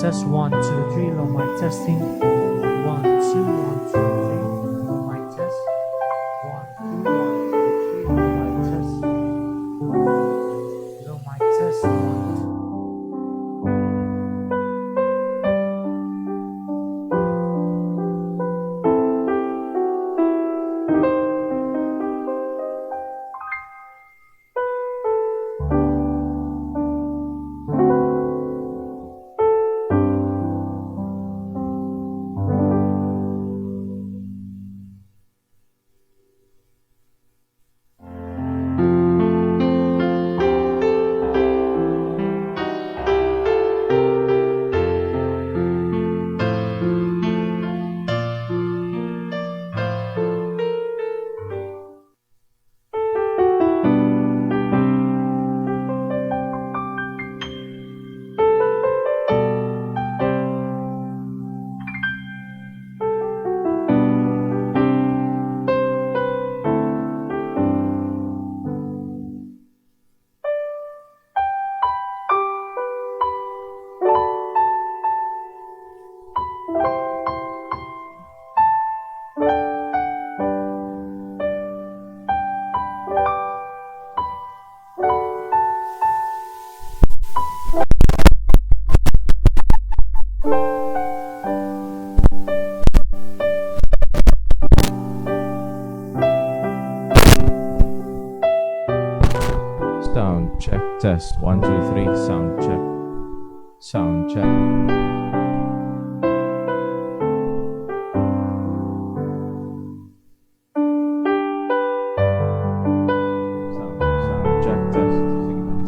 test 1, 2, 3. Low mic testing. 1, 2, 1, 2, 3. Low mic test. 1, 2, 1, 2, 3. Low mic test. Low mic test. 1, 2. Sound check test 1 2 3 sound check sound check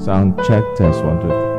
sound check test 1 2 3.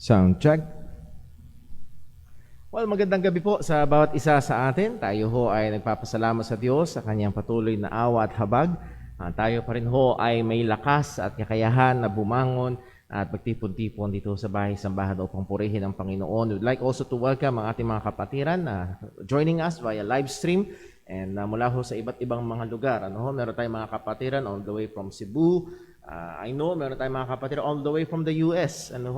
Sound check. Well, magandang gabi po sa bawat isa sa atin. Tayo ho ay nagpapasalamat sa Diyos sa kanyang patuloy na awa at habag tayo pa rin ho ay may lakas at kakayahan na bumangon at magtipon-tipon dito sa bahay-sambahan upang purihin ang Panginoon. We'd like also to welcome ang ating mga kapatiran na joining us via live stream and mula ho sa iba't ibang mga lugar. Meron tayong mga kapatiran all the way from Cebu. I know meron tayong mga kapatiran all the way from the US. Na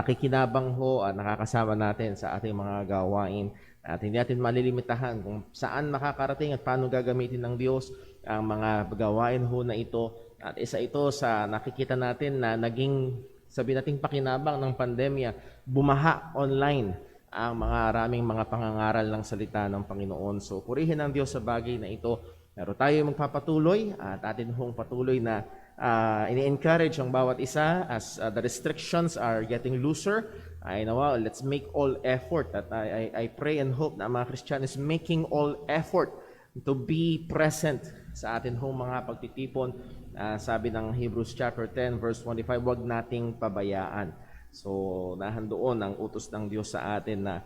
nakikinabang ho at nakakasama natin sa ating mga gawain. At hindi natin malilimitahan kung saan makakarating at paano gagamitin ng Diyos ang mga gawain ho na ito. At isa ito sa nakikita natin na naging, sabi nating pakinabang ng pandemya, bumaha online ang maraming mga pangangaral ng salita ng Panginoon. So purihin ang Diyos sa bagay na ito. Pero tayo magpapatuloy at atin hong patuloy na ini-encourage ang bawat isa as the restrictions are getting looser. I know, let's make all effort. At I pray and hope na ang mga Christian is making all effort to be present sa atin hong mga pagtitipon. Sabi ng Hebrews chapter 10 verse 25, huwag nating pabayaan. So nahandoon ang utos ng Diyos sa atin na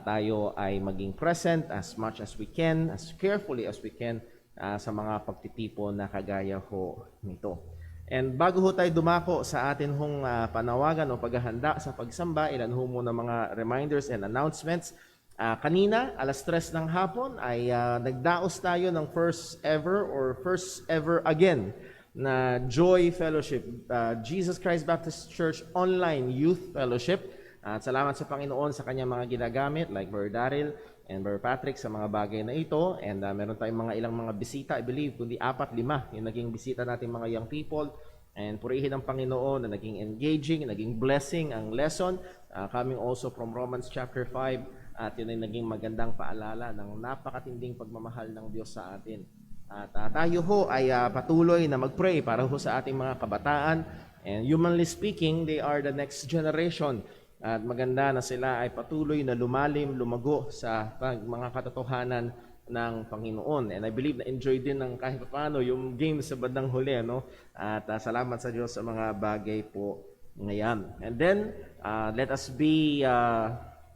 tayo ay maging present as much as we can, as carefully as we can sa mga pagtitipon na kagaya ho nito. And bago ho tayo dumako sa atin hong panawagan o paghahanda sa pagsamba, ilan ho muna mga reminders and announcements. Kanina, alas 3 ng hapon, ay nagdaos tayo ng first ever again na Joy Fellowship, Jesus Christ Baptist Church Online Youth Fellowship. At salamat sa Panginoon sa kanyang mga ginagamit like Brother Daryl and Brother Patrick sa mga bagay na ito. And meron tayong ilang mga bisita, I believe, kundi 4-5 yung naging bisita natin mga young people. And purihin ang Panginoon na naging engaging, naging blessing ang lesson. Coming also from Romans chapter 5. At yun ay naging magandang paalala ng napakatinding pagmamahal ng Diyos sa atin. At tayo ho ay patuloy na mag-pray para ho sa ating mga kabataan. And humanly speaking, they are the next generation. At maganda na sila ay patuloy na lumalim, lumago sa mga katotohanan ng Panginoon. And I believe na enjoy din ng kahit paano yung game sa bandang huli. At salamat sa Diyos sa mga bagay po ngayon. And then, let us be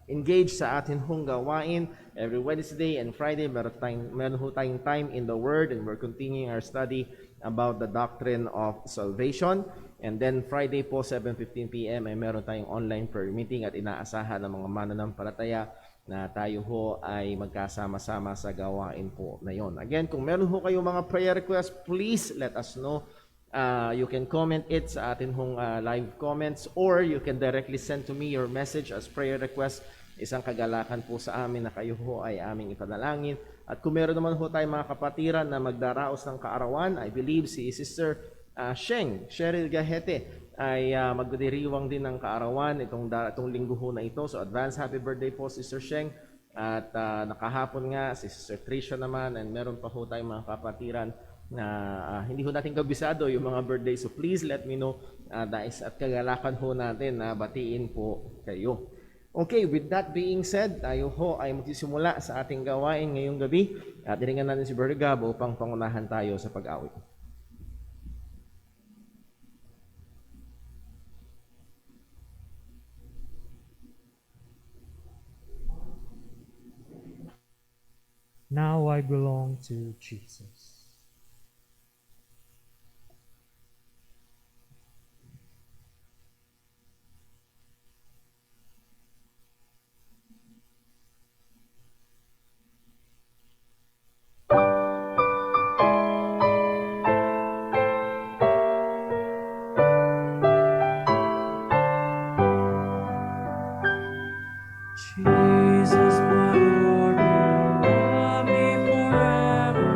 engaged sa atin hong gawain. Every Wednesday and Friday, meron ho tayong time in the Word and we're continuing our study about the doctrine of salvation. And then Friday po, 7:15 p.m. ay meron tayong online prayer meeting at inaasahan ng mga mananampalataya na tayo ho ay magkasama-sama sa gawain po na yon. Again, kung meron ho kayong mga prayer requests, please let us know. You can comment it sa atin hong live comments or you can directly send to me your message as prayer request. Isang kagalakan po sa amin na kayo ho ay aming ipanalangin. At kung meron naman ho tayong mga kapatiran na magdaraos ng kaarawan, I believe si Sister Cheryl Gahete ay magdiriwang din ng kaarawan itong linggo ho na ito. So advance happy birthday po Sister Sheng. At nakahapon nga si Sister Tricia naman and meron pa ho tayong mga kapatiran na hindi ho natin kabisado yung mga birthday. So please let me know dahil at kagalakan ho natin na batiin po kayo. Okay, with that being said, tayo ho ay magsisimula sa ating gawain ngayong gabi. At diringan natin si Brother Gab upang pangunahan tayo sa pag-awit. Now I belong to Jesus. Jesus, my Lord, you love me forever.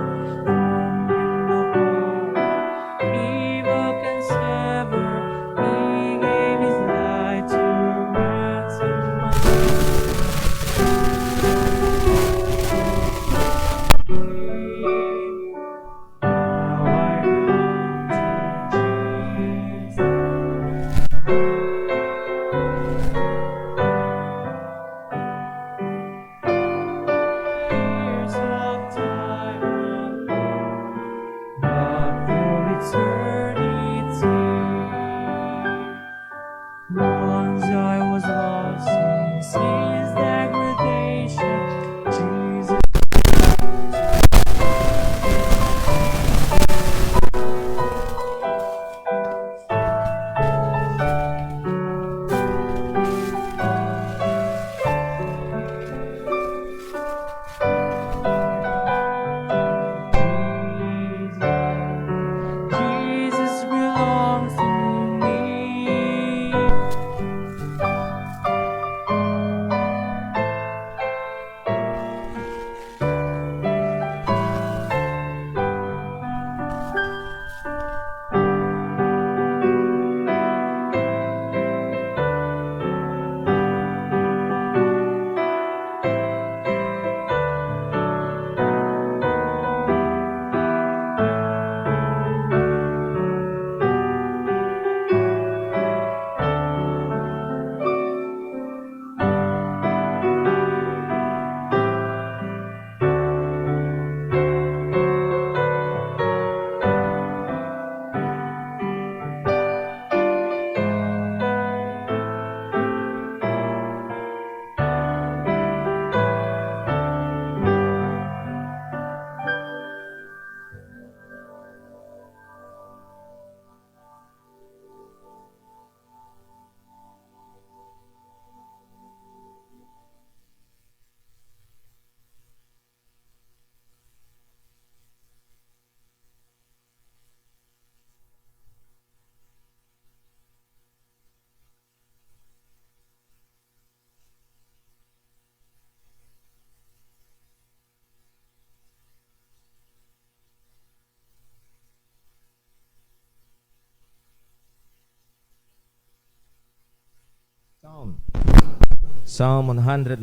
Psalm 119.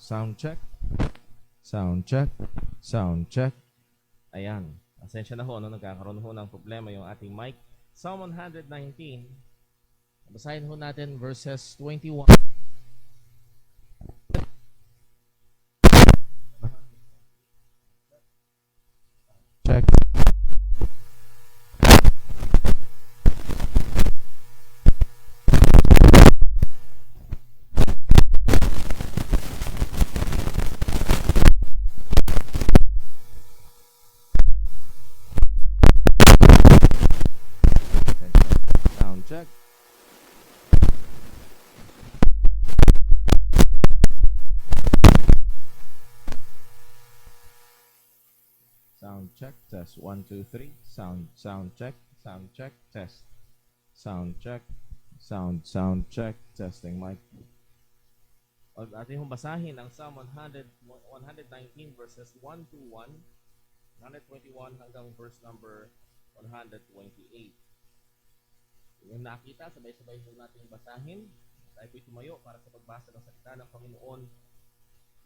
Sound check. Sound check. Sound check. Ayan. Asensya na ho, nagkakaroon ho ng problema yung ating mic. Psalm 119. Basahin ho natin verses 21. Check. Sound check. Sound check. Test 1 2 3. Sound check. Sound check. Test. Sound check. Sound check. Testing mic. O ating hong basahin ang Psalm 119 verses 1 to 1, 121 hanggang verse number 128. Yung nakita, sabay-sabay po natin basahin. Tayo po'y tumayo para sa pagbasa ng salita ng Panginoon.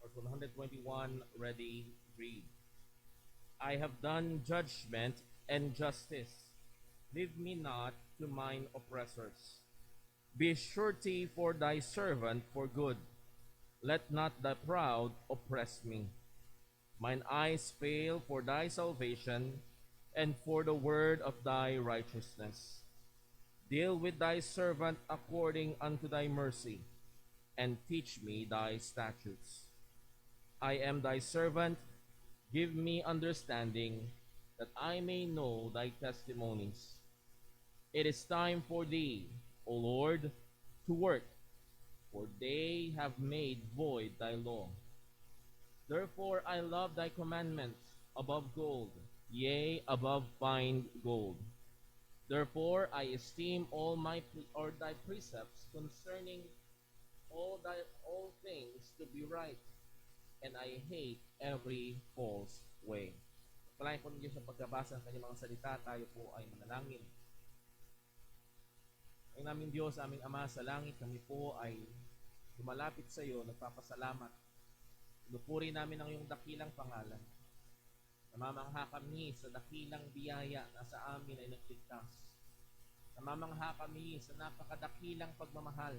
Verse 121, ready, read. I have done judgment and justice. Leave me not to mine oppressors. Be surety for thy servant for good. Let not the proud oppress me. Mine eyes fail for thy salvation and for the word of thy righteousness. Deal with thy servant according unto thy mercy, and teach me thy statutes. I am thy servant, give me understanding, that I may know thy testimonies. It is time for thee, O Lord, to work, for they have made void thy law. Therefore I love thy commandments above gold, yea, above fine gold. Therefore I esteem all thy precepts concerning all things to be right, and I hate every false way. Palayan po ninyo sa pagkabasa ng kanyang mga salita, tayo po ay manalangin. Ang naming Diyos, aming Ama sa langit, kami po ay lumalapit sa iyo, nagpapasalamat. Lupuri namin ang iyong dakilang pangalan. Namamangha kami sa dakilang biyaya na sa amin ay nagligtas. Namamangha kami sa napakadakilang pagmamahal.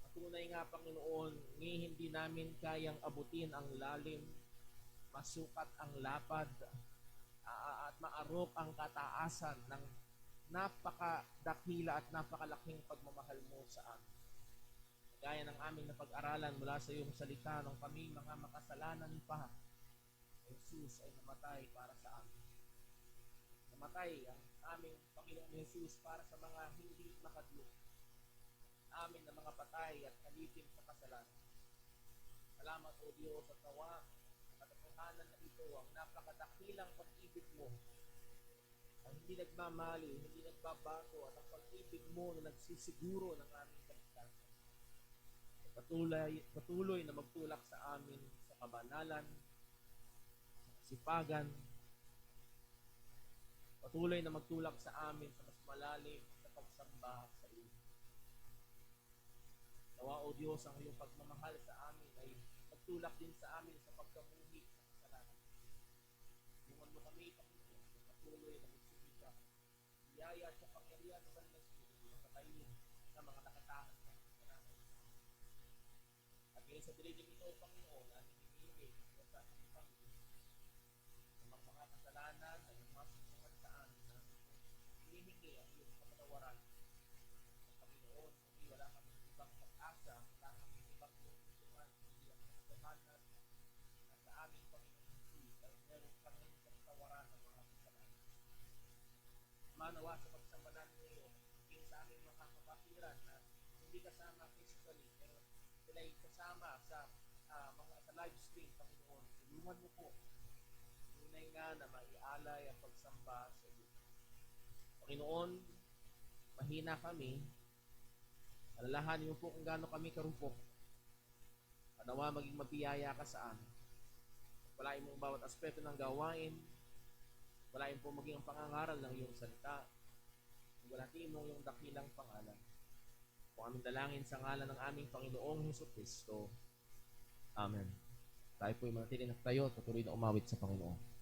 Patunay nga, Panginoon, hindi namin kayang abutin ang lalim, masukat ang lapad, at maarok ang kataasan ng napakadakila at napakalaking pagmamahal mo sa amin. Gaya ng aming napag-aralan mula sa iyong salita nung kami mga makasalanan pa, Jesus ay namatay para sa amin. Namatay ang aming Panginoong Jesus para sa mga hindi makadlo. Amin na mga patay at alipin sa kasalanan. Salamat o Diyos at nawa sa katotohanan na ito ang napakadakilang pag-ibig mo. Ang hindi nagmamali, hindi nagbabago at ang pag-ibig mo na nagsisiguro ng aming kaligtasan. Patuloy na magtulak sa amin sa kabanalan, sipagan, patuloy na magtulak sa amin sa mas malalim na pagsamba sa iyo. Nawa o Diyos, ang iyong pagmamahal sa amin ay magtulak din sa amin sa pagkamuhi sa kasalanan. Tungan mo kami, Panginoon, na patuloy na magsibika. Biyaya at kapangyarihan ng Banal na Espiritu na patayin sa mga nakatakas ng kasalanan. At ngayon sa diliging ito, Panginoon, na hinihiling sa ating Panginoon, mga kasalanan ay masusungan sa amin na hinihingi ang iyong kapatawaran. Panginoon, hindi wala kami ibang pag-asa, wala kami ibang susungan, hindi ang kasalanan at sa aming Panginoon Jesus ay meron kami kapatawaran ng mga kasalanan. Manawa sa pagsamba namin ngayon, hindi sa aming mga kapatiran na hindi kasama physically, pero sila ay kasama sa live stream, Panginoon. Tulungan mo po tunay nga na maialay ang pagsamba sa iyo. Panginoon, mahina kami. Alalahanin mo po kung gaano kami karupok. Panawa maging mabiyaya ka sa amin. Palain mo ang bawat aspeto ng gawain. Palain po maging ang pangangaral ng iyong salita. Walatiin mo yung dakilang pangalan. Kung aming dalangin sa ngalan ng aming Panginoong Hesukristo. Amen. Tayo po'y manatili na tayo at patuloy na umawit sa Panginoon.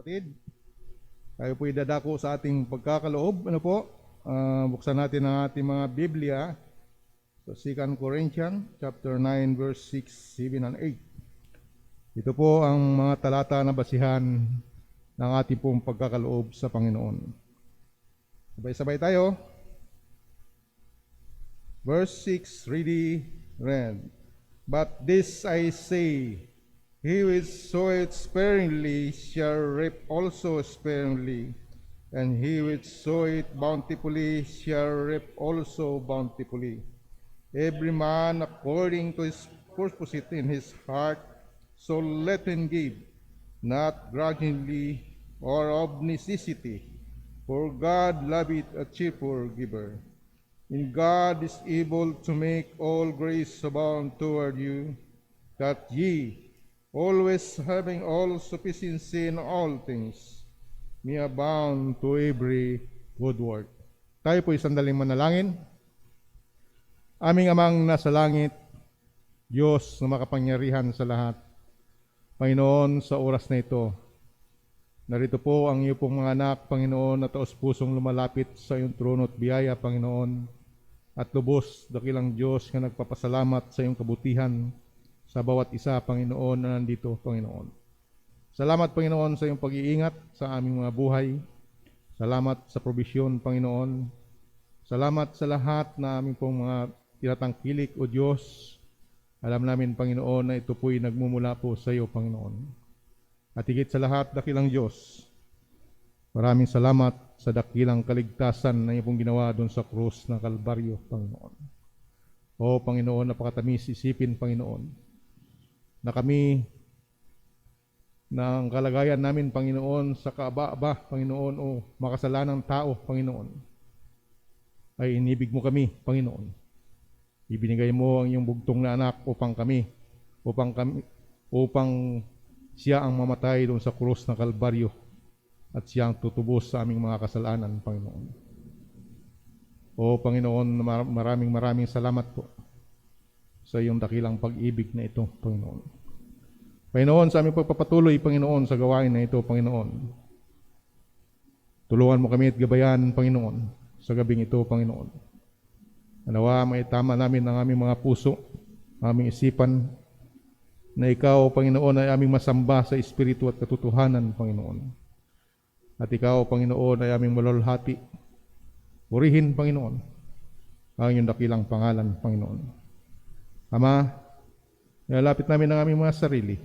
Kapatid, tayo po'y dadako sa ating pagkakaloob. Ano po? Buksan natin ang ating mga Biblia sa 2 Corinthians chapter 9 verse 6, 7, and 8. Ito po ang mga talata na basihan ng ating pong pagkakaloob sa Panginoon. Sabay-sabay tayo. Verse 6, ready, read. But this I say, he which soweth sparingly shall reap also sparingly, and he which soweth bountifully shall reap also bountifully. Every man according to his purpose in his heart, so let him give, not grudgingly or of necessity, for God loveth a cheerful giver. And God is able to make all grace abound toward you, that ye, always having all sufficiency in all things, may abound to every good work. Tayo po'y sandaling manalangin. Aming Amang nasa langit, Diyos na makapangyarihan sa lahat, Panginoon, sa oras na ito, narito po ang iyo pong mga anak, Panginoon, na taos-pusong lumalapit sa iyong trono at biyaya, Panginoon, at lubos, dakilang Diyos na nagpapasalamat sa iyong kabutihan sa bawat isa, Panginoon, na nandito, Panginoon. Salamat, Panginoon, sa iyong pag-iingat sa aming mga buhay. Salamat sa probisyon, Panginoon. Salamat sa lahat na aming pong mga tinatangkilik, O Diyos. Alam namin, Panginoon, na ito po'y nagmumula po sa iyo, Panginoon. At higit sa lahat, dakilang Diyos, maraming salamat sa dakilang kaligtasan na iyong pong ginawa doon sa krus ng Kalbaryo, Panginoon. O Panginoon, napakatamis isipin, Panginoon, na kami, na ang kalagayan namin, Panginoon, sa kaaba-aba, Panginoon, o makasalanang tao, Panginoon, ay inibig mo kami, Panginoon. Ibinigay mo ang iyong bugtong na anak upang siya ang mamatay doon sa krus ng Kalbaryo at siya ang tutubos sa aming mga kasalanan, Panginoon. O Panginoon, maraming salamat po sa iyong dakilang pag-ibig na ito, Panginoon. Panginoon, sa aming pagpapatuloy, Panginoon, sa gawain na ito, Panginoon. Tulungan mo kami at gabayan, Panginoon, sa gabing ito, Panginoon. Nawa maitama namin ang aming mga puso, aming isipan, na ikaw, Panginoon, ay aming masamba sa espiritu at katotohanan, Panginoon. At ikaw, Panginoon, ay aming malalhati. Purihin, Panginoon, ang iyong dakilang pangalan, Panginoon. Ama, nilalapit namin ang aming mga sarili.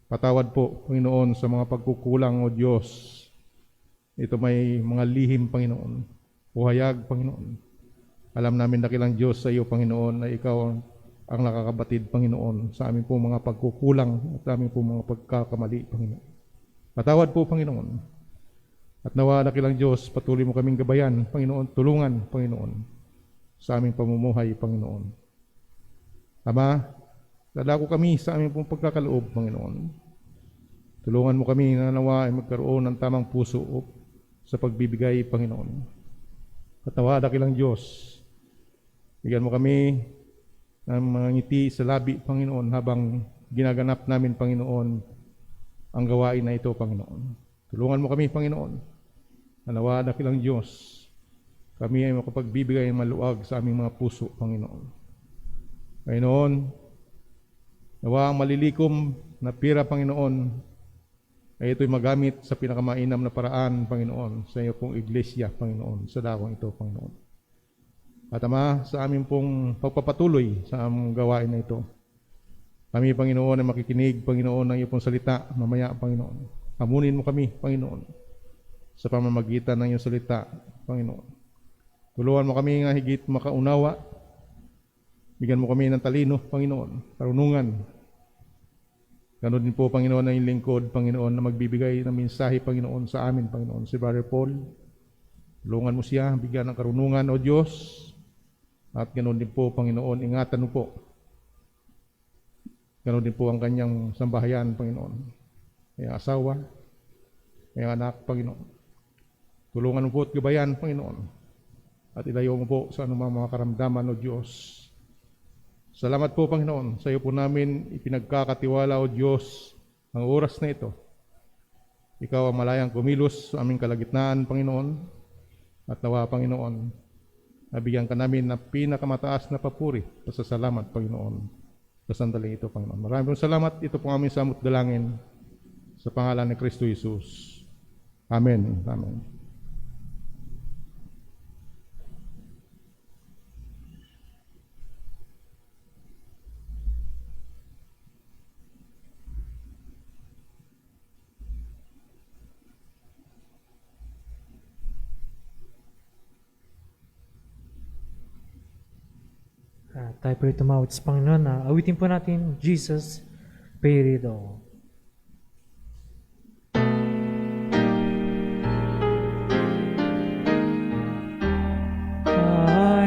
Patawad po, Panginoon, sa mga pagkukulang, O Diyos. Ito may mga lihim, Panginoon. Uhayag, Panginoon. Alam namin dakilang Diyos sa iyo, Panginoon, na ikaw ang nakakabatid, Panginoon, sa aming po mga pagkukulang at aming po mga pagkakamali, Panginoon. Patawad po, Panginoon. At nawa dakilang Diyos, patuloy mo kaming gabayan, Panginoon, tulungan, Panginoon, sa aming pamumuhay, Panginoon. Ama, dadako kami sa aming pong pagkakaloob, Panginoon. Tulungan mo kami na nawa ay magkaroon ng tamang puso sa pagbibigay, Panginoon. At nawa dakilang Diyos, bigyan mo kami ng mga ngiti sa labi, Panginoon, habang ginaganap namin, Panginoon, ang gawain na ito, Panginoon. Tulungan mo kami, Panginoon. Nawa dakilang Diyos, kami ay makapagbibigay ng maluwag sa aming mga puso, Panginoon. Panginoon, nawa ang malilikom na pira, Panginoon, ay ito'y magamit sa pinakamainam na paraan, Panginoon, sa iyo pong iglesia, Panginoon, sa dakong ito, Panginoon. At Ama, sa aming pong pagpapatuloy sa aming gawain na ito, kami, Panginoon, ay makikinig, Panginoon, ng iyo pong salita mamaya, Panginoon. Hamunin mo kami, Panginoon, sa pamamagitan ng iyong salita, Panginoon. Tulungan mo kami nga higit makaunawa. Bigyan mo kami ng talino, Panginoon, karunungan. Ganon din po, Panginoon, ang lingkod, Panginoon, na magbibigay ng mensahe, Panginoon, sa amin, Panginoon, si Brother Paul. Tulungan mo siya, bigyan ng karunungan, O Diyos. At ganon din po, Panginoon, ingatan mo po. Ganon din po ang kanyang sambahayan, Panginoon. Kaya asawa, kaya anak, Panginoon. Tulungan mo po at gabayan, Panginoon. At ilayo mo po sa anumang mga karamdaman, O Diyos. Salamat po, Panginoon. Sa iyo po namin ipinagkakatiwala, O Diyos, ang oras na ito. Ikaw ang malayang kumilos sa aming kalagitnaan, Panginoon. At nawa, Panginoon, nabigyan ka namin ng pinakamataas na papuri. Pasasalamat, Panginoon, sa sandaling ito, Panginoon. Maraming salamat. Ito po aming samot dalangin sa pangalan ni Kristo Jesus. Amen. Amen. Tayo po tumawad sa Panginoon na awitin po natin, Jesus, paid it all. I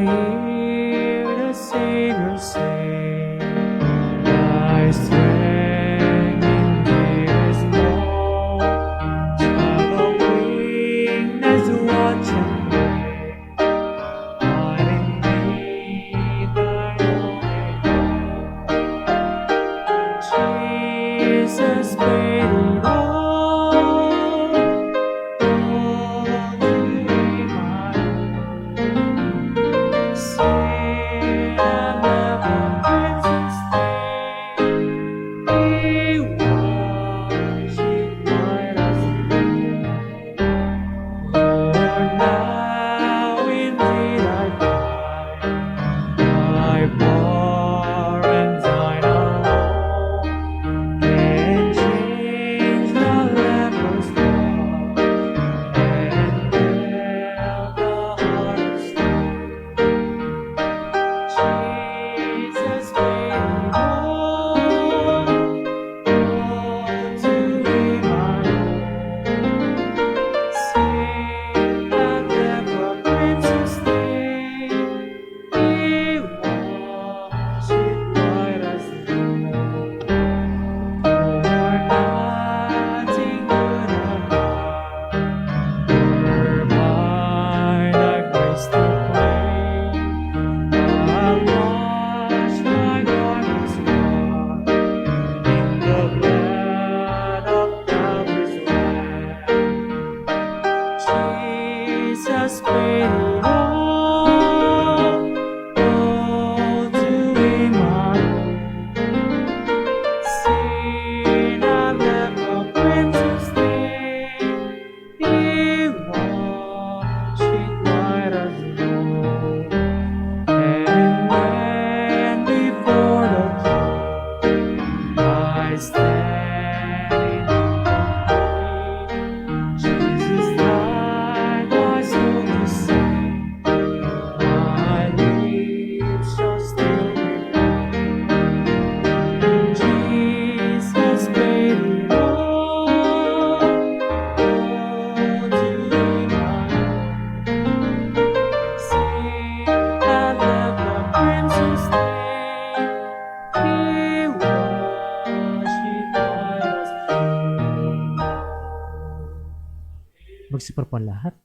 Magsipar pa lahat.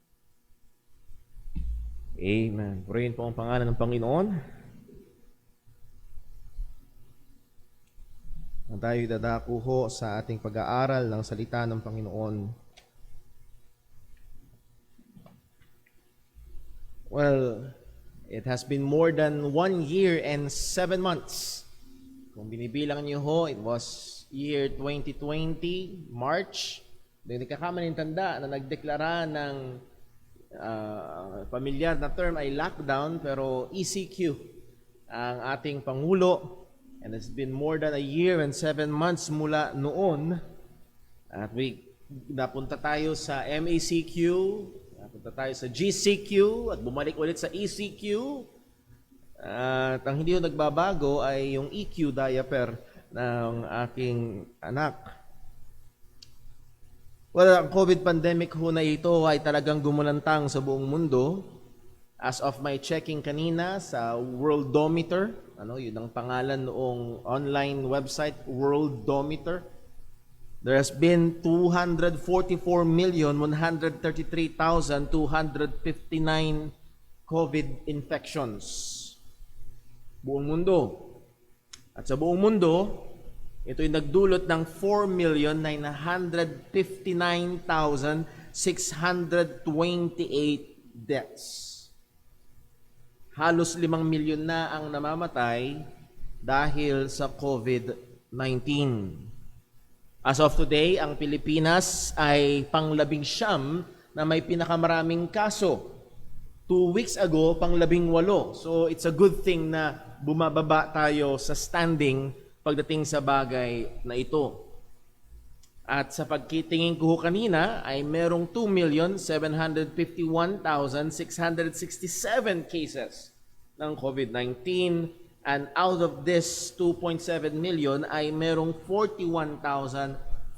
Amen. Purihin po ang pangalan ng Panginoon. At tayo dadako ho sa ating pag-aaral ng salita ng Panginoon. Well, it has been more than 1 year and 7 months. Kung binibilang niyo ho, it was year 2020, March. Hindi kakaman yung tanda na nagdeklara ng pamilyar na term ay lockdown, pero ECQ ang ating Pangulo. And it's been more than a year and 7 months mula noon. At napunta tayo sa MACQ, napunta tayo sa GCQ, at bumalik ulit sa ECQ. At ang hindi yung nagbabago ay yung EQ diaper ng aking anak. Well, ang COVID pandemic ho na ito ay talagang gumulantang sa buong mundo. As of my checking kanina sa Worldometer, yun ang pangalan noong online website, Worldometer, there has been 244,133,259 COVID infections. Buong mundo. At sa buong mundo, ito'y nagdulot ng 4,959,628 deaths. Halos 5 milyon na ang namamatay dahil sa COVID-19. As of today, ang Pilipinas ay pang-19 na may pinakamaraming kaso. 2 weeks ago, pang-18. So it's a good thing na bumababa tayo sa standing pagdating sa bagay na ito. At sa pagkitingin ko kanina ay merong 2,751,667 cases ng COVID-19, and out of this 2.7 million ay merong 41,585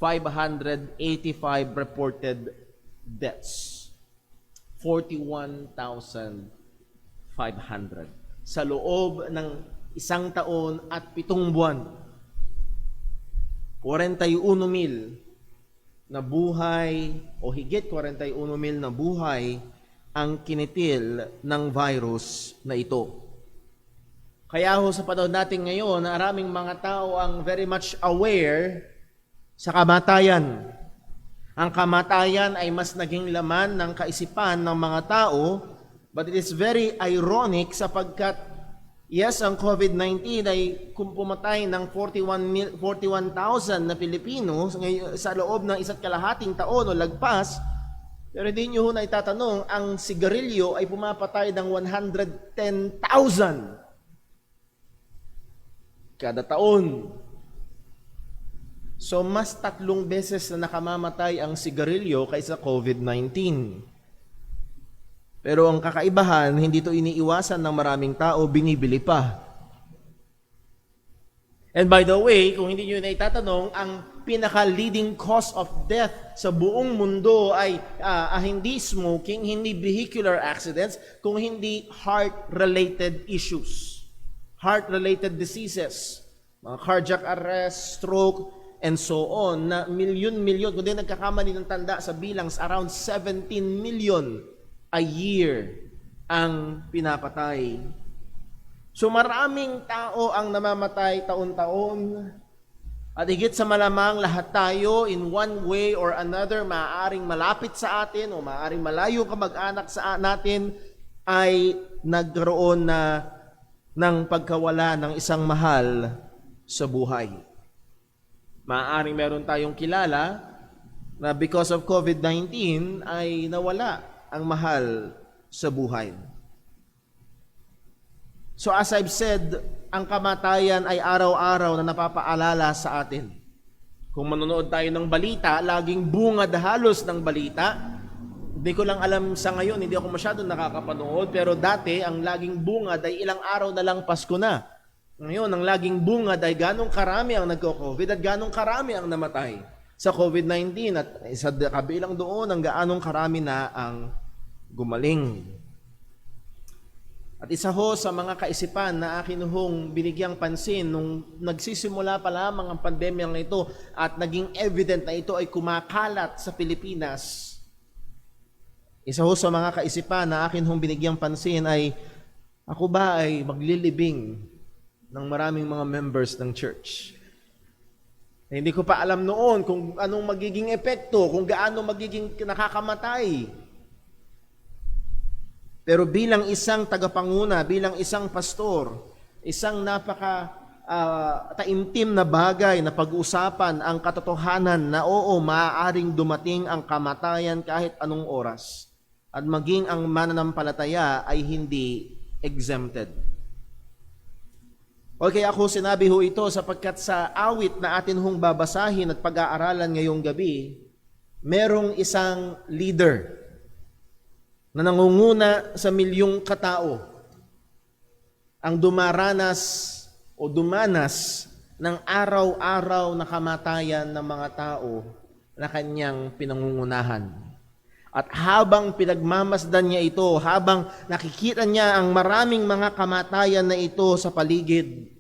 reported deaths. 41,500 sa loob ng 1 taon at 7 buwan. 41,000 na buhay o higit 41,000 na buhay ang kinitil ng virus na ito. Kaya ho sa panahon natin ngayon, maraming mga tao ang very much aware sa kamatayan. Ang kamatayan ay mas naging laman ng kaisipan ng mga tao, but it is very ironic sapagkat yes, ang COVID-19 ay pumatay ng 41,000 na Pilipino sa loob ng 1.5 taon o lagpas. Pero hindi nyo na itatanong, ang sigarilyo ay pumapatay ng 110,000 kada taon. So mas 3 beses na nakamamatay ang sigarilyo kaysa COVID-19. Pero ang kakaibahan, hindi ito iniiwasan ng maraming tao, binibili pa. And by the way, kung hindi nyo na itatanong, ang pinaka-leading cause of death sa buong mundo ay hindi smoking, hindi vehicular accidents, kung hindi heart-related issues. Heart-related diseases, mga cardiac arrest, stroke, and so on, na milyon-milyon, kung di nagkakamali ng tanda sa bilang, around 17 million a year ang pinapatay. So maraming tao ang namamatay taon-taon. At higit sa malamang lahat tayo in one way or another, maaaring malapit sa atin o maaaring malayo kamag-anak sa natin, ay nagkaroon na ng pagkawala ng isang mahal sa buhay. Maaaring meron tayong kilala na because of COVID-19 ay nawala ang mahal sa buhay. So as I've said, ang kamatayan ay araw-araw na napapaalala sa atin. Kung manonood tayo ng balita, laging bungad halos ng balita. Hindi ko lang alam sa ngayon, hindi ako masyadong nakakapanood, pero dati ang laging bungad ay ilang araw na lang Pasko na. Ngayon, ang laging bungad ay ganong karami ang nagko-COVID at ganong karami ang namatay sa COVID-19, at sa kabilang doon ang gaanong karami na ang gumaling. At isa ho sa mga kaisipan na akin hong binigyang pansin nung nagsisimula pa lamang ang pandemya na ito at naging evident na ito ay kumakalat sa Pilipinas, Isa ho sa mga kaisipan na akin hong binigyang pansin ay, ako ba ay maglilibing ng maraming mga members ng church? Hindi ko pa alam noon kung anong magiging epekto, kung gaano magiging nakakamatay. Pero bilang isang tagapanguna, bilang isang pastor, isang taimtim na bagay na pag-usapan ang katotohanan na oo, maaaring dumating ang kamatayan kahit anong oras. At maging ang mananampalataya ay hindi exempted. Okay, ako sinabi ho ito sapagkat sa awit na atin hong babasahin at pag-aaralan ngayong gabi, merong isang leader na nangunguna sa milyong katao ang dumanas ng araw-araw na kamatayan ng mga tao na kanyang pinangungunahan. At habang pinagmamasdan niya ito, habang nakikita niya ang maraming mga kamatayan na ito sa paligid,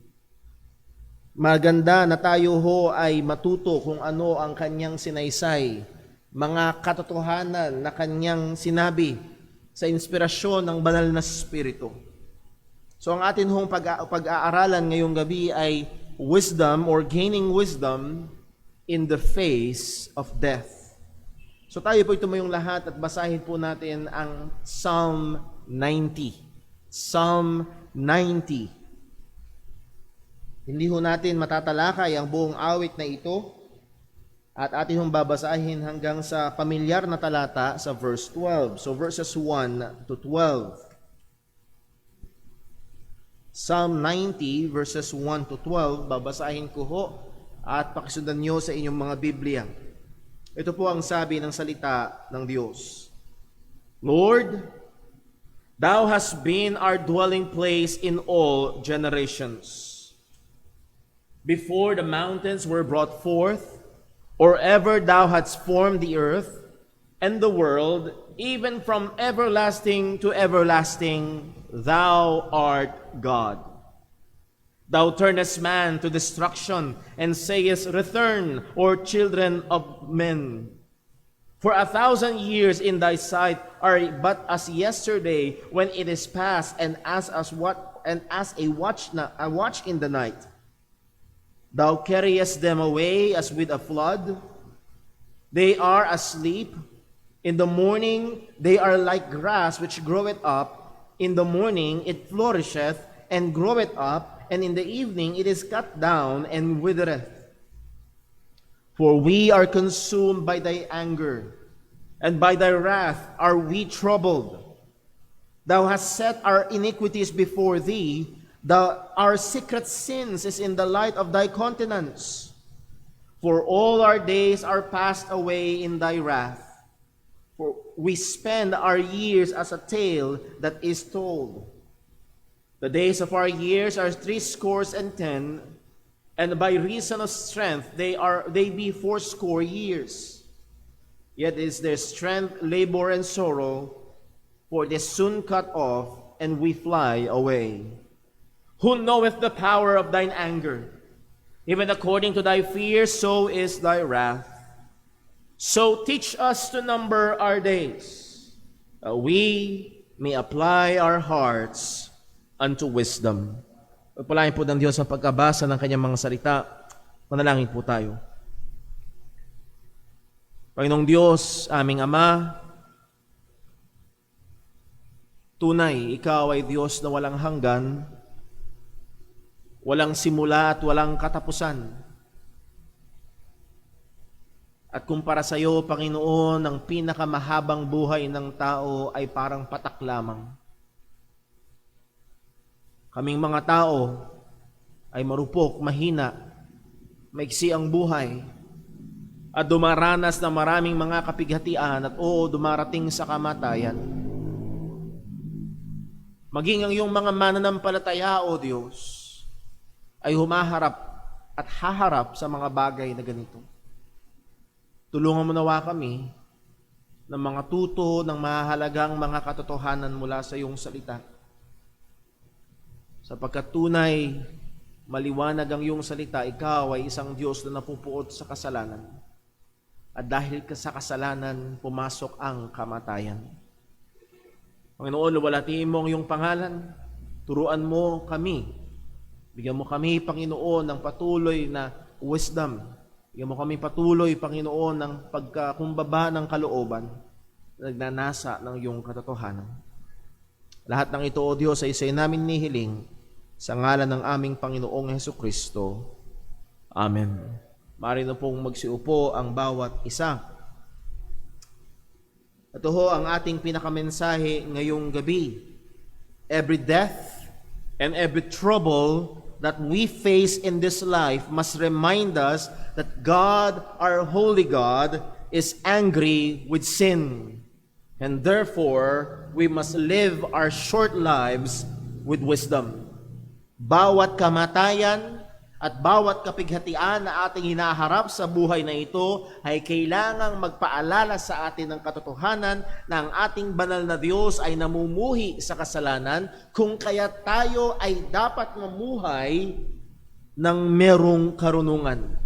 maganda na tayo ho ay matuto kung ano ang kanyang sinaysay, mga katotohanan na kanyang sinabi sa inspirasyon ng banal na Espiritu. So ang atin hong pag-aaralan ngayong gabi ay wisdom or gaining wisdom in the face of death. So tayo po tumayong lahat at basahin po natin ang Psalm 90. Psalm 90. Hindi ho natin matatalakay ang buong awit na ito at atin hong babasahin hanggang sa pamilyar na talata sa verse 12. So verses 1 to 12. Psalm 90 verses 1 to 12, babasahin ko ho at pakisundan nyo sa inyong mga Biblia. Ito po ang sabi ng salita ng Diyos. Lord, Thou hast been our dwelling place in all generations. Before the mountains were brought forth, or ever Thou hadst formed the earth and the world, even from everlasting to everlasting, Thou art God. Thou turnest man to destruction, and sayest, Return, O children of men. For 1,000 years in thy sight are but as yesterday, when it is past, and as a watch in the night. Thou carriest them away as with a flood. They are asleep. In the morning they are like grass which groweth up. In the morning it flourisheth and groweth up, and in the evening it is cut down and withereth. For we are consumed by thy anger, and by thy wrath are we troubled. Thou hast set our iniquities before thee, our secret sins is in the light of thy countenance. For all our days are passed away in thy wrath. For we spend our years as a tale that is told. The days of our years are 70, and by reason of strength they be 80 years. Yet is their strength labor and sorrow, for they soon cut off, and we fly away. Who knoweth the power of thine anger? Even according to thy fear, so is thy wrath. So teach us to number our days, that we may apply our hearts unto wisdom. Pagpalain po ng Diyos ang pagkabasa ng kanyang mga salita. Manalangin po tayo. Panginoong Diyos, aming Ama, tunay, Ikaw ay Diyos na walang hanggan, walang simula at walang katapusan. At kumpara sa iyo, Panginoon, ang pinakamahabang buhay ng tao ay parang patak lamang. Kaming mga tao ay marupok, mahina, maiksi ang buhay, at dumaranas ng maraming mga kapighatian at dumarating sa kamatayan. Maging ang iyong mga mananampalataya, O Diyos, ay humaharap at haharap sa mga bagay na ganito. Tulungan mo nawa kami ng mga tuto ng mahalagang mga katotohanan mula sa iyong salita. Sapagkat tunay, maliwanag ang iyong salita, ikaw ay isang Diyos na napupuot sa kasalanan. At dahil sa kasalanan, pumasok ang kamatayan. Panginoon, luwalhatiin mo ang iyong pangalan. Turuan mo kami. Bigyan mo kami, Panginoon, ng patuloy na wisdom. Bigyan mo kami patuloy, Panginoon, ng pagkakumbaba ng kalooban na nagnanasa ng iyong katotohanan. Lahat ng ito, O Diyos, ay isa namin nihiling sa ngalan ng aming Panginoong Hesukristo. Amen. Maaari na pong magsiupo ang bawat isa. Ito ho ang ating pinakamensahe ngayong gabi. Every death and every trouble that we face in this life must remind us that God, our holy God, is angry with sin. And therefore, we must live our short lives with wisdom. Bawat kamatayan at bawat kapighatian na ating hinaharap sa buhay na ito ay kailangang magpaalala sa atin ng katotohanan na ang ating banal na Diyos ay namumuhi sa kasalanan, kung kaya tayo ay dapat mamuhay ng merong karunungan.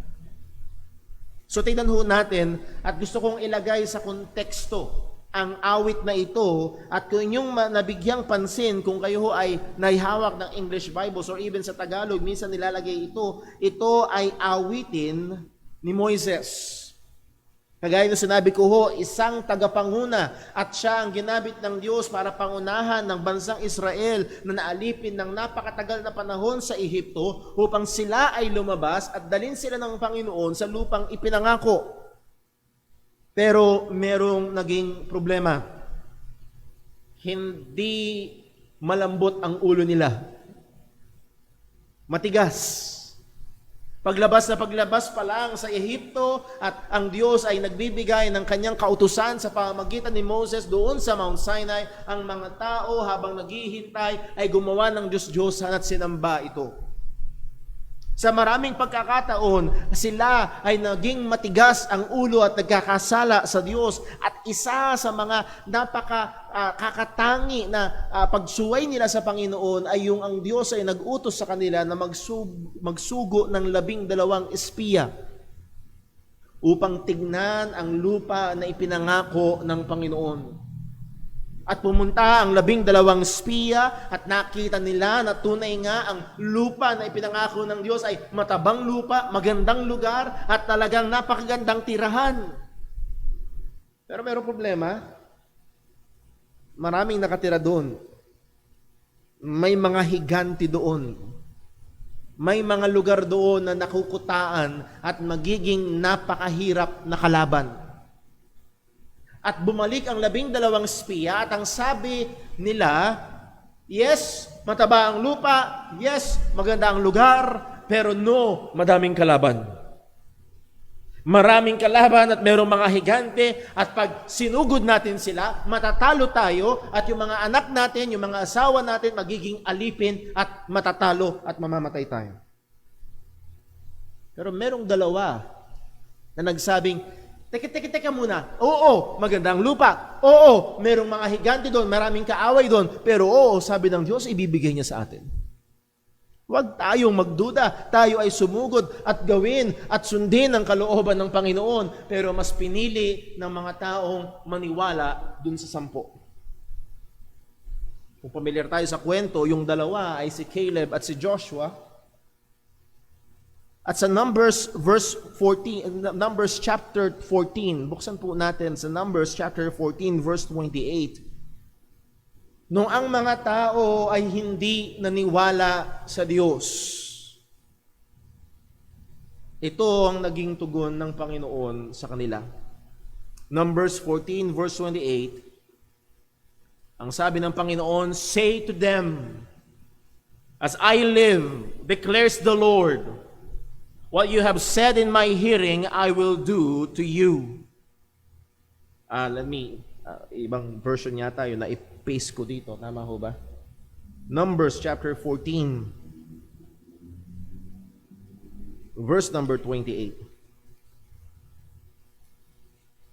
So tingnan ho natin, at gusto kong ilagay sa konteksto ang awit na ito, at kung inyong nabigyang pansin, kung kayo ay naihawak ng English Bibles or even sa Tagalog, minsan nilalagay ito ay awitin ni Moises. Kagaya ng sinabi ko ho, isang tagapanguna, at siya ang ginamit ng Diyos para pangunahan ng bansang Israel na naalipin ng napakatagal na panahon sa Ehipto upang sila ay lumabas at dalhin sila ng Panginoon sa lupang ipinangako. Pero merong naging problema. Hindi malambot ang ulo nila. Matigas. Paglabas na paglabas pa lang sa Ehipto at ang Diyos ay nagbibigay ng kanyang kautusan sa pamamagitan ni Moses doon sa Mount Sinai, ang mga tao habang naghihintay ay gumawa ng Diyos-Diyosan at sinamba ito. Sa maraming pagkakataon, sila ay naging matigas ang ulo at nagkakasala sa Diyos. At isa sa mga napakakatangi na pagsuway nila sa Panginoon ay yung ang Diyos ay nag-utos sa kanila na magsugo ng 12 espiya upang tignan ang lupa na ipinangako ng Panginoon. At pumunta ang 12 espiya at nakita nila na tunay nga ang lupa na ipinangako ng Diyos ay matabang lupa, magandang lugar, at talagang napakagandang tirahan. Pero mayroong problema. Maraming nakatira doon. May mga higanti doon. May mga lugar doon na nakukutaan at magiging napakahirap na kalaban. At bumalik ang 12 espiya at ang sabi nila, yes, mataba ang lupa, yes, maganda ang lugar, pero no, madaming kalaban. Maraming kalaban at mayroong mga higante, at pag sinugod natin sila, matatalo tayo, at yung mga anak natin, yung mga asawa natin, magiging alipin at matatalo at mamamatay tayo. Pero merong dalawa na nagsabing, Teka muna. Oo, magandang lupa. Oo, merong mga higante doon, maraming kaaway doon. Pero oo, sabi ng Diyos, ibibigay niya sa atin. Huwag tayong magduda. Tayo ay sumugod at gawin at sundin ang kalooban ng Panginoon. Pero mas pinili ng mga taong maniwala doon sa 10. Kung pamilyar tayo sa kwento, yung dalawa ay si Caleb at si Joshua. At sa Numbers chapter 14, buksan po natin sa Numbers chapter 14 verse 28. Nung ang mga tao ay hindi naniwala sa Diyos, ito ang naging tugon ng Panginoon sa kanila. Numbers 14 verse 28. Ang sabi ng Panginoon, say to them, as I live, declares the Lord, what you have said in my hearing, I will do to you. Ibang version yata yun, na-paste ko dito. Tama ho ba? Numbers chapter 14, verse number 28.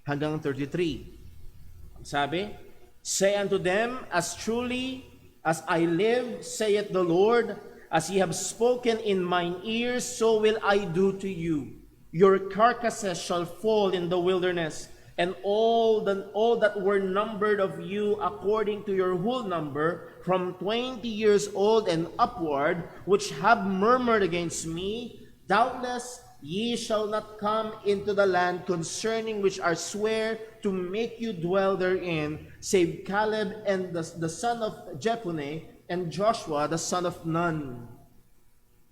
Hanggang 33. Sabi, say unto them, as truly as I live, saith the Lord, as ye have spoken in mine ears, so will I do to you. Your carcasses shall fall in the wilderness, And all that were numbered of you according to your whole number, from 20 years old and upward, which have murmured against me, doubtless ye shall not come into the land concerning which I swear to make you dwell therein, save Caleb and the son of Jephunneh, and Joshua the son of Nun.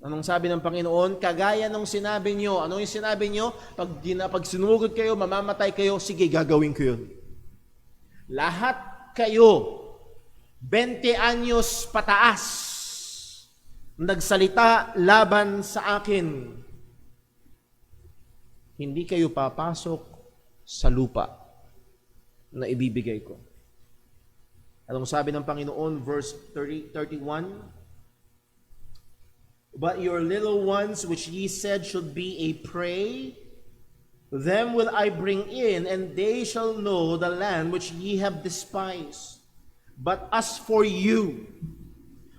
Anong sabi ng Panginoon? Kagaya nung sinabi nyo. Anong yung sinabi nyo? Pag sinugod kayo, mamamatay kayo, sige, gagawin ko yun. Lahat kayo, 20 anyos pataas, nagsalita laban sa akin. Hindi kayo papasok sa lupa na ibibigay ko. Anong sabi ng Panginoon? Verse 31, but your little ones which ye said should be a prey, them will I bring in, and they shall know the land which ye have despised. But as for you,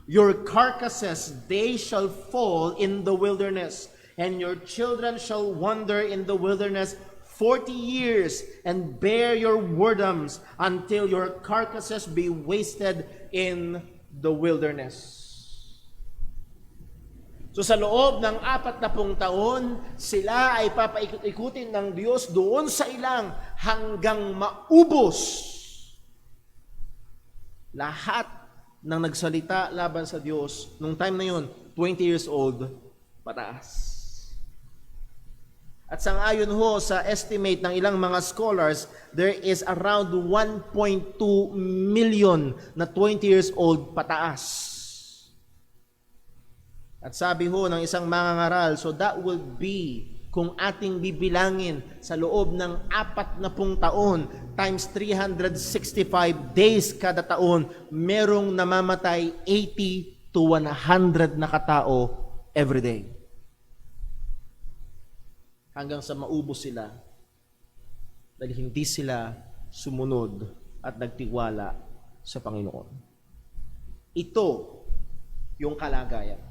your carcasses, they shall fall in the wilderness, and your children shall wander in the wilderness 40 years, and bear your whoredoms until your carcasses be wasted in the wilderness. So sa loob ng 40 taon, sila ay papaikot-ikutin ng Diyos doon sa ilang hanggang maubos lahat ng nagsalita laban sa Diyos. Nung time na yun, 20 years old, pataas. At sangayon ho sa estimate ng ilang mga scholars, there is around 1.2 million na 20 years old pataas. At sabi ho ng isang mangangaral, so that will be, kung ating bibilangin sa loob ng 40 taon, times 365 days kada taon, merong namamatay 80 to 100 na katao every day. Hanggang sa maubos sila, dahil hindi sila sumunod at nagtiwala sa Panginoon. Ito yung kalagayan.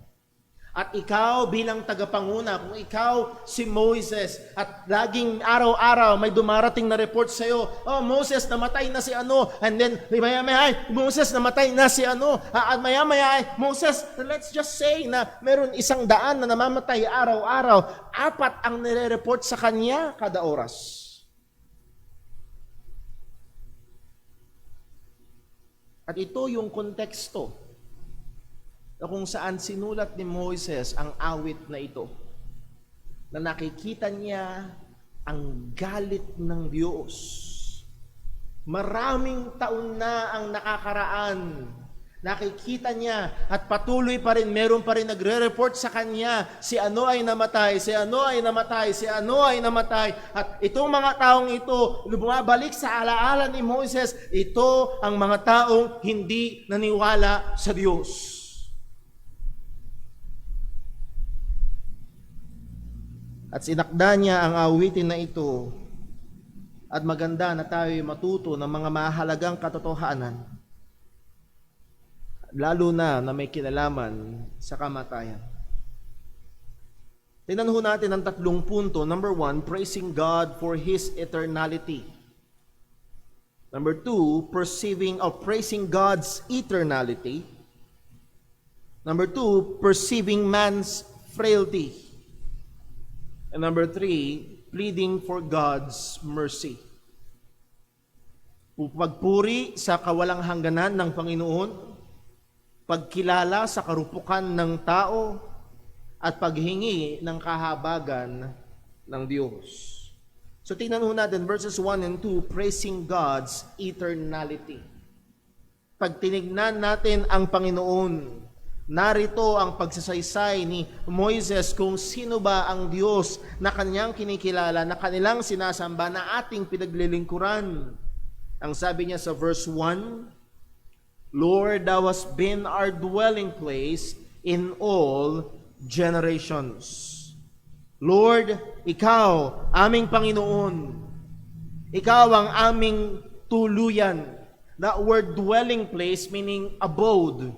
At ikaw bilang tagapanguna, kung ikaw si Moses at laging araw-araw may dumarating na report sa iyo, oh Moses, namatay na si ano, and then maya-maya, Moses, namatay na si ano, at maya-maya, Moses, let's just say na meron 100 na namamatay araw-araw, 4 ang nire-report sa kanya kada oras. At ito yung konteksto na kung saan sinulat ni Moises ang awit na ito, na nakikita niya ang galit ng Diyos. Maraming taon na ang nakakaraan. Nakikita niya at patuloy pa rin, meron pa rin nagre-report sa kanya, si ano ay namatay, si ano ay namatay, si ano ay namatay. At itong mga taong ito, bumabalik sa alaala ni Moises, ito ang mga taong hindi naniwala sa Diyos. At sinakda niya ang awitin na ito, at maganda na tayo matuto ng mga mahalagang katotohanan, lalo na may kinalaman sa kamatayan. Tingnan ho natin ang 3 punto. Number 1, praising God for His eternality. Number 2, praising God's eternality. Number 2, perceiving man's frailty. And number 3, pleading for God's mercy. Pagpuri sa kawalang hangganan ng Panginoon, pagkilala sa karupukan ng tao, at paghingi ng kahabagan ng Diyos. So tingnan ho natin verses 1 and 2, praising God's eternality. Pag tinignan natin ang Panginoon, narito ang pagsasaysay ni Moises kung sino ba ang Diyos na kanyang kinikilala, na kanilang sinasamba, na ating pinaglilingkuran. Ang sabi niya sa verse 1, Lord, Thou hast been our dwelling place in all generations. Lord, Ikaw, aming Panginoon. Ikaw ang aming tuluyan. That word dwelling place meaning abode,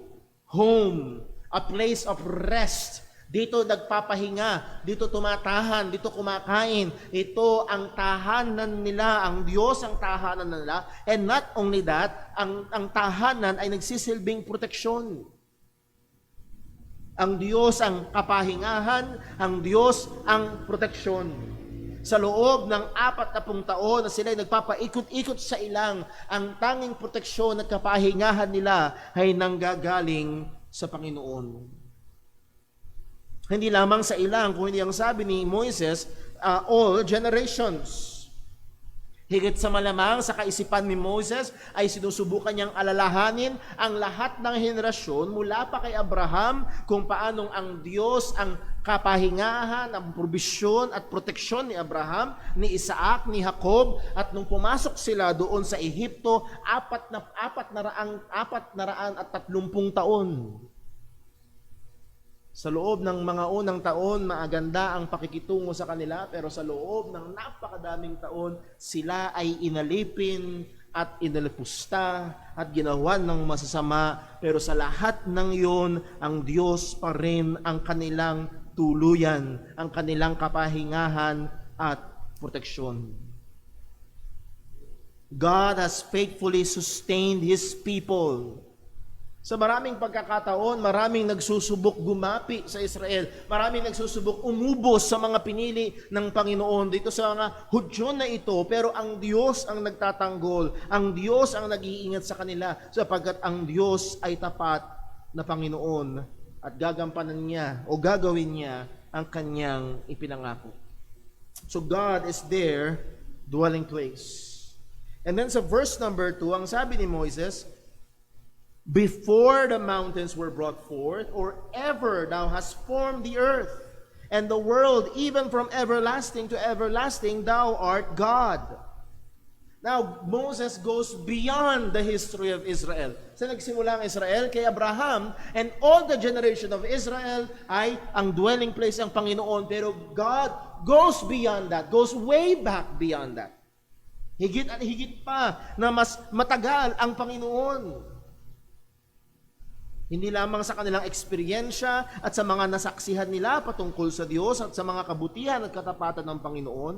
home, a place of rest, Dito nagpapahinga, dito tumatahan, dito kumakain. Ito ang tahanan nila, ang Diyos ang tahanan nila. And not only that, ang tahanan ay nagsisilbing proteksyon. Ang Diyos ang kapahingahan, ang Diyos ang proteksyon. Sa loob ng 40 taon na sila ay nagpapaikot-ikot sa ilang, ang tanging proteksyon at kapahingahan nila ay nanggagaling sa Panginoon. Hindi lamang sa ilang, kung hindi ang sabi ni Moises, all generations. Higit sa malamang sa kaisipan ni Moses ay sinusubukan niyang alalahanin ang lahat ng henerasyon mula pa kay Abraham kung paanong ang Diyos ang kapahingahan, ang probisyon at proteksyon ni Abraham, ni Isaac, ni Jacob, at nung pumasok sila doon sa Ehipto, 430 taon. Sa loob ng mga unang taon, maaganda ang pakikitungo sa kanila, pero sa loob ng napakadaming taon, sila ay inalipin at inalipusta at ginawan ng masasama. Pero sa lahat ng iyon, ang Diyos pa rin ang kanilang tuluyan, ang kanilang kapahingahan at proteksyon. God has faithfully sustained His people. Sa maraming pagkakataon, maraming nagsusubok gumapi sa Israel. Maraming nagsusubok umubos sa mga pinili ng Panginoon dito sa mga Hudyo na ito. Pero ang Diyos ang nagtatanggol. Ang Diyos ang nag-iingat sa kanila sapagkat ang Diyos ay tapat na Panginoon at gagampanan niya o gagawin niya ang kanyang ipinangako. So God is their dwelling place. And then sa verse number 2, ang sabi ni Moises, before the mountains were brought forth, or ever thou hast formed the earth, and the world, even from everlasting to everlasting, thou art God. Now, Moses goes beyond the history of Israel. Sa nagsimula ang Israel, kay Abraham, and all the generation of Israel ay ang dwelling place ng Panginoon. Pero God goes beyond that, goes way back beyond that. Higit at higit pa na mas matagal ang Panginoon. Hindi lamang sa kanilang eksperyensya at sa mga nasaksihan nila patungkol sa Diyos at sa mga kabutihan at katapatan ng Panginoon.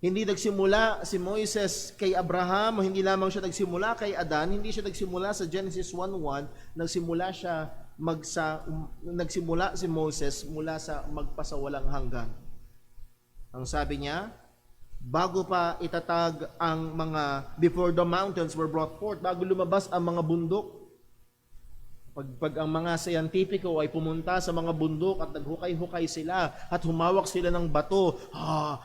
Hindi nagsimula si Moises kay Abraham, hindi lamang siya nagsimula kay Adan, hindi siya nagsimula sa Genesis 1:1, nagsimula si Moses mula sa magpasawalang hanggan. Ang sabi niya, bago pa itatag ang mga before the mountains were brought forth, bago lumabas ang mga bundok, pag ang mga scientifico ay pumunta sa mga bundok at naghukay-hukay sila at humawak sila ng bato,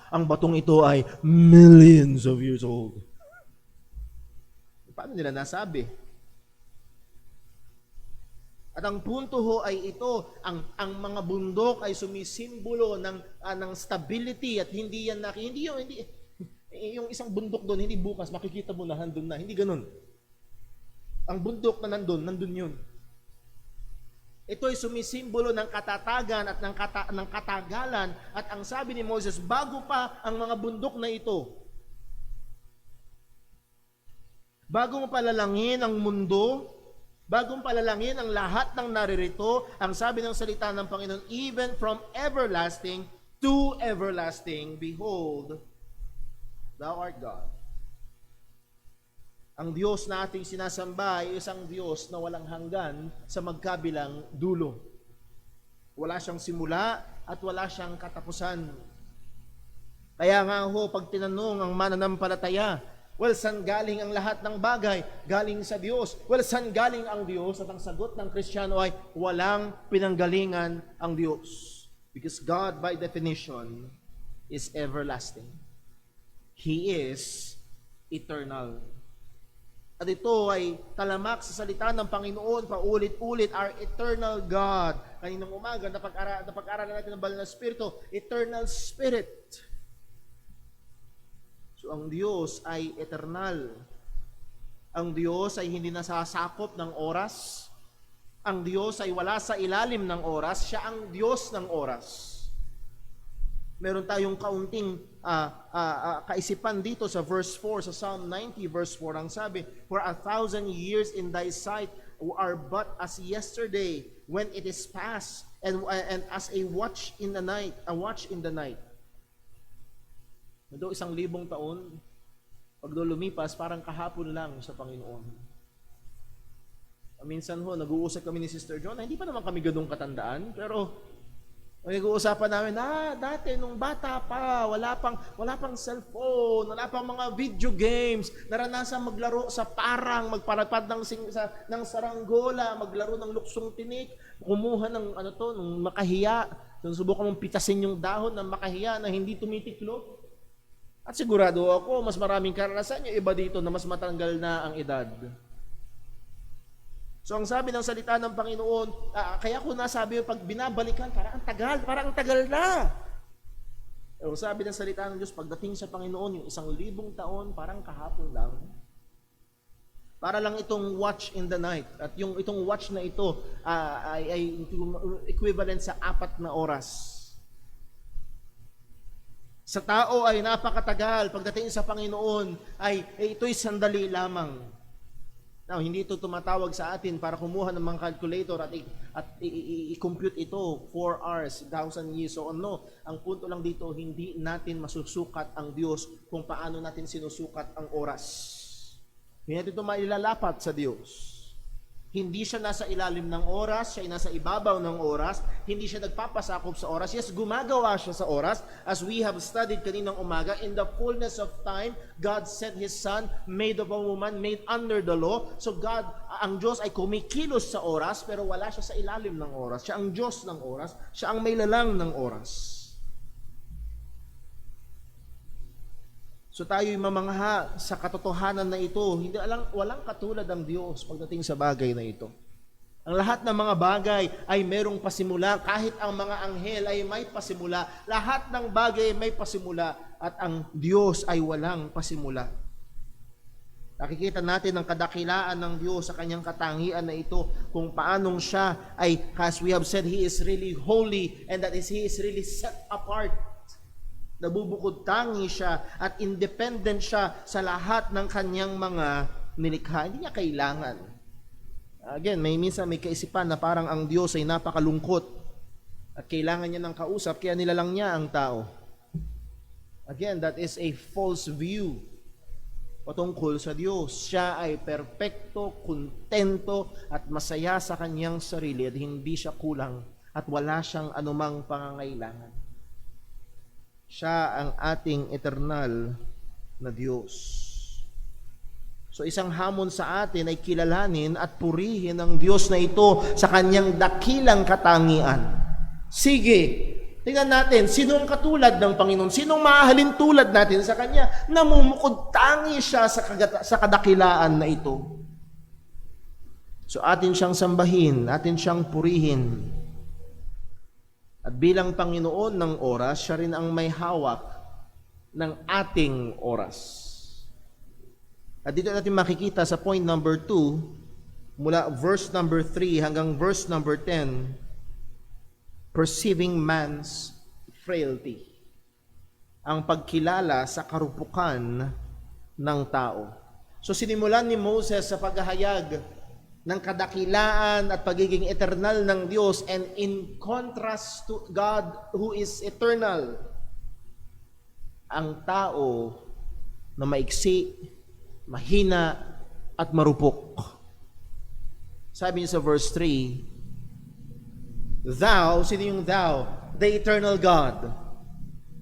ang batong ito ay millions of years old. Paano nila nasabi? At ang punto ho ay ito, ang mga bundok ay sumisimbolo ng stability at hindi yung isang bundok doon, hindi bukas makikita mo na nandun na, hindi ganun. Ang bundok na nandun yun. Ito ay sumisimbolo ng katatagan at ng katagalan. At ang sabi ni Moses, bago pa ang mga bundok na ito, bago mo palalangin ang mundo, bago mo palalangin ang lahat ng naririto, ang sabi ng salita ng Panginoon, even from everlasting to everlasting, behold, thou art God. Ang Diyos na ating sinasamba ay isang Diyos na walang hanggan sa magkabilang dulo. Wala siyang simula at wala siyang katapusan. Kaya nga ho, pag tinanong ang mananampalataya, well, saan galing ang lahat ng bagay? Galing sa Diyos. Well, saan galing ang Diyos? At ang sagot ng Kristiyano ay walang pinanggalingan ang Diyos. Because God, by definition, is everlasting. He is eternal. At ito ay talamak sa salita ng Panginoon, paulit-ulit, our eternal God. Kaninang umaga, napag-aralan natin ng Banal na Espiritu, eternal Spirit. So ang Diyos ay eternal. Ang Diyos ay hindi nasasakop ng oras. Ang Diyos ay wala sa ilalim ng oras. Siya ang Diyos ng oras. Meron tayong kaunting kaisipan dito sa verse 4, sa Psalm 90 verse 4, ang sabi, for 1,000 years in thy sight are but as yesterday when it is past, and as a watch in the night, a watch in the night. Ito 1,000 taon, pag doon lumipas, parang kahapon lang sa Panginoon. Minsan ho, nag-uusap kami ni Sister John, hindi pa naman kami ganung katandaan, pero nag-uusapan namin, dati nung bata pa, wala pang cellphone, wala pang mga video games, naranasan maglaro sa parang, magparapad ng saranggola, maglaro ng luksong tinik, kumuha ng ng makahiya, subukan mong pitasin yung dahon ng makahiya na hindi tumitiklop. At sigurado ako, mas maraming karanasan yung iba dito na mas matanggal na ang edad. So ang sabi ng salita ng Panginoon, kaya ko nasabi pag binabalikan, parang ang tagal na. Pero sabi ng salita ng Diyos, pagdating sa Panginoon, yung 1,000 taon, parang kahapon lang. Para lang itong watch in the night. At itong watch na ito ay equivalent sa 4 na oras. Sa tao ay napakatagal. Pagdating sa Panginoon, ito'y sandali lamang. Now, hindi ito tumatawag sa atin para kumuha ng mga calculator at i-compute ito 4 hours, 1,000 years. So no, ang punto lang dito, hindi natin masusukat ang Diyos kung paano natin sinusukat ang oras. Hindi natin ito mailalapat sa Diyos. Hindi siya nasa ilalim ng oras, siya ay nasa ibabaw ng oras, hindi siya nagpapasakop sa oras. Yes, gumagawa siya sa oras. As we have studied kaninang umaga, in the fullness of time, God sent His Son, made of a woman, made under the law. So God, ang Diyos ay kumikilos sa oras, pero wala siya sa ilalim ng oras. Siya ang Diyos ng oras, siya ang may lalang ng oras. So tayo'y mamangha sa katotohanan na ito. Walang katulad ang Diyos pagdating sa bagay na ito. Ang lahat ng mga bagay ay merong pasimula. Kahit ang mga anghel ay may pasimula. Lahat ng bagay ay may pasimula. At ang Diyos ay walang pasimula. Nakikita natin ang kadakilaan ng Diyos sa kanyang katangian na ito. Kung paanong siya ay, as we have said, He is really holy and that is He is really set apart. Nabubukod tangi siya at independent siya sa lahat ng kanyang mga nilikha. Hindi niya kailangan. Again, minsan may kaisipan na parang ang Diyos ay napakalungkot at kailangan niya ng kausap kaya nilalang niya ang tao. Again, that is a false view patungkol sa Diyos. Siya ay perpekto, kontento at masaya sa kanyang sarili at hindi siya kulang at wala siyang anumang pangangailangan. Siya ang ating eternal na Diyos. So isang hamon sa atin ay kilalanin at purihin ang Diyos na ito sa kanyang dakilang katangian. Sige, tingnan natin, sinong katulad ng Panginoon? Sinong mahahalin tulad natin sa Kanya? Namumukod tangi siya sa kadakilaan na ito. So atin siyang sambahin, atin siyang purihin. At bilang Panginoon ng oras, siya rin ang may hawak ng ating oras. At dito natin makikita sa point number 2, mula verse number 3 hanggang verse number 10, perceiving man's frailty. Ang pagkilala sa karupukan ng tao. So sinimulan ni Moses sa paghahayag ng kadakilaan at pagiging eternal ng Diyos, and in contrast to God who is eternal, ang tao na maiksi, mahina, at marupok. Sabi niya sa verse 3, Thou, sino yung thou? The eternal God.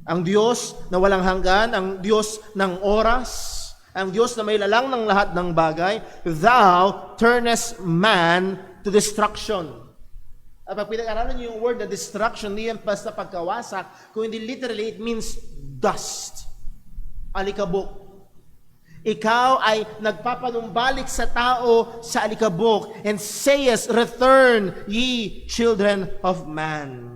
Ang Diyos na walang hanggan, ang Diyos ng oras, ang Diyos na may lalang ng lahat ng bagay, Thou turnest man to destruction. At pag pinag-aralan niyo yung word na destruction, hindi yan basta pagkawasak, kung hindi literally, it means dust. Alikabok. Ikaw ay nagpapanumbalik sa tao sa alikabok, and sayest, Return, ye children of man.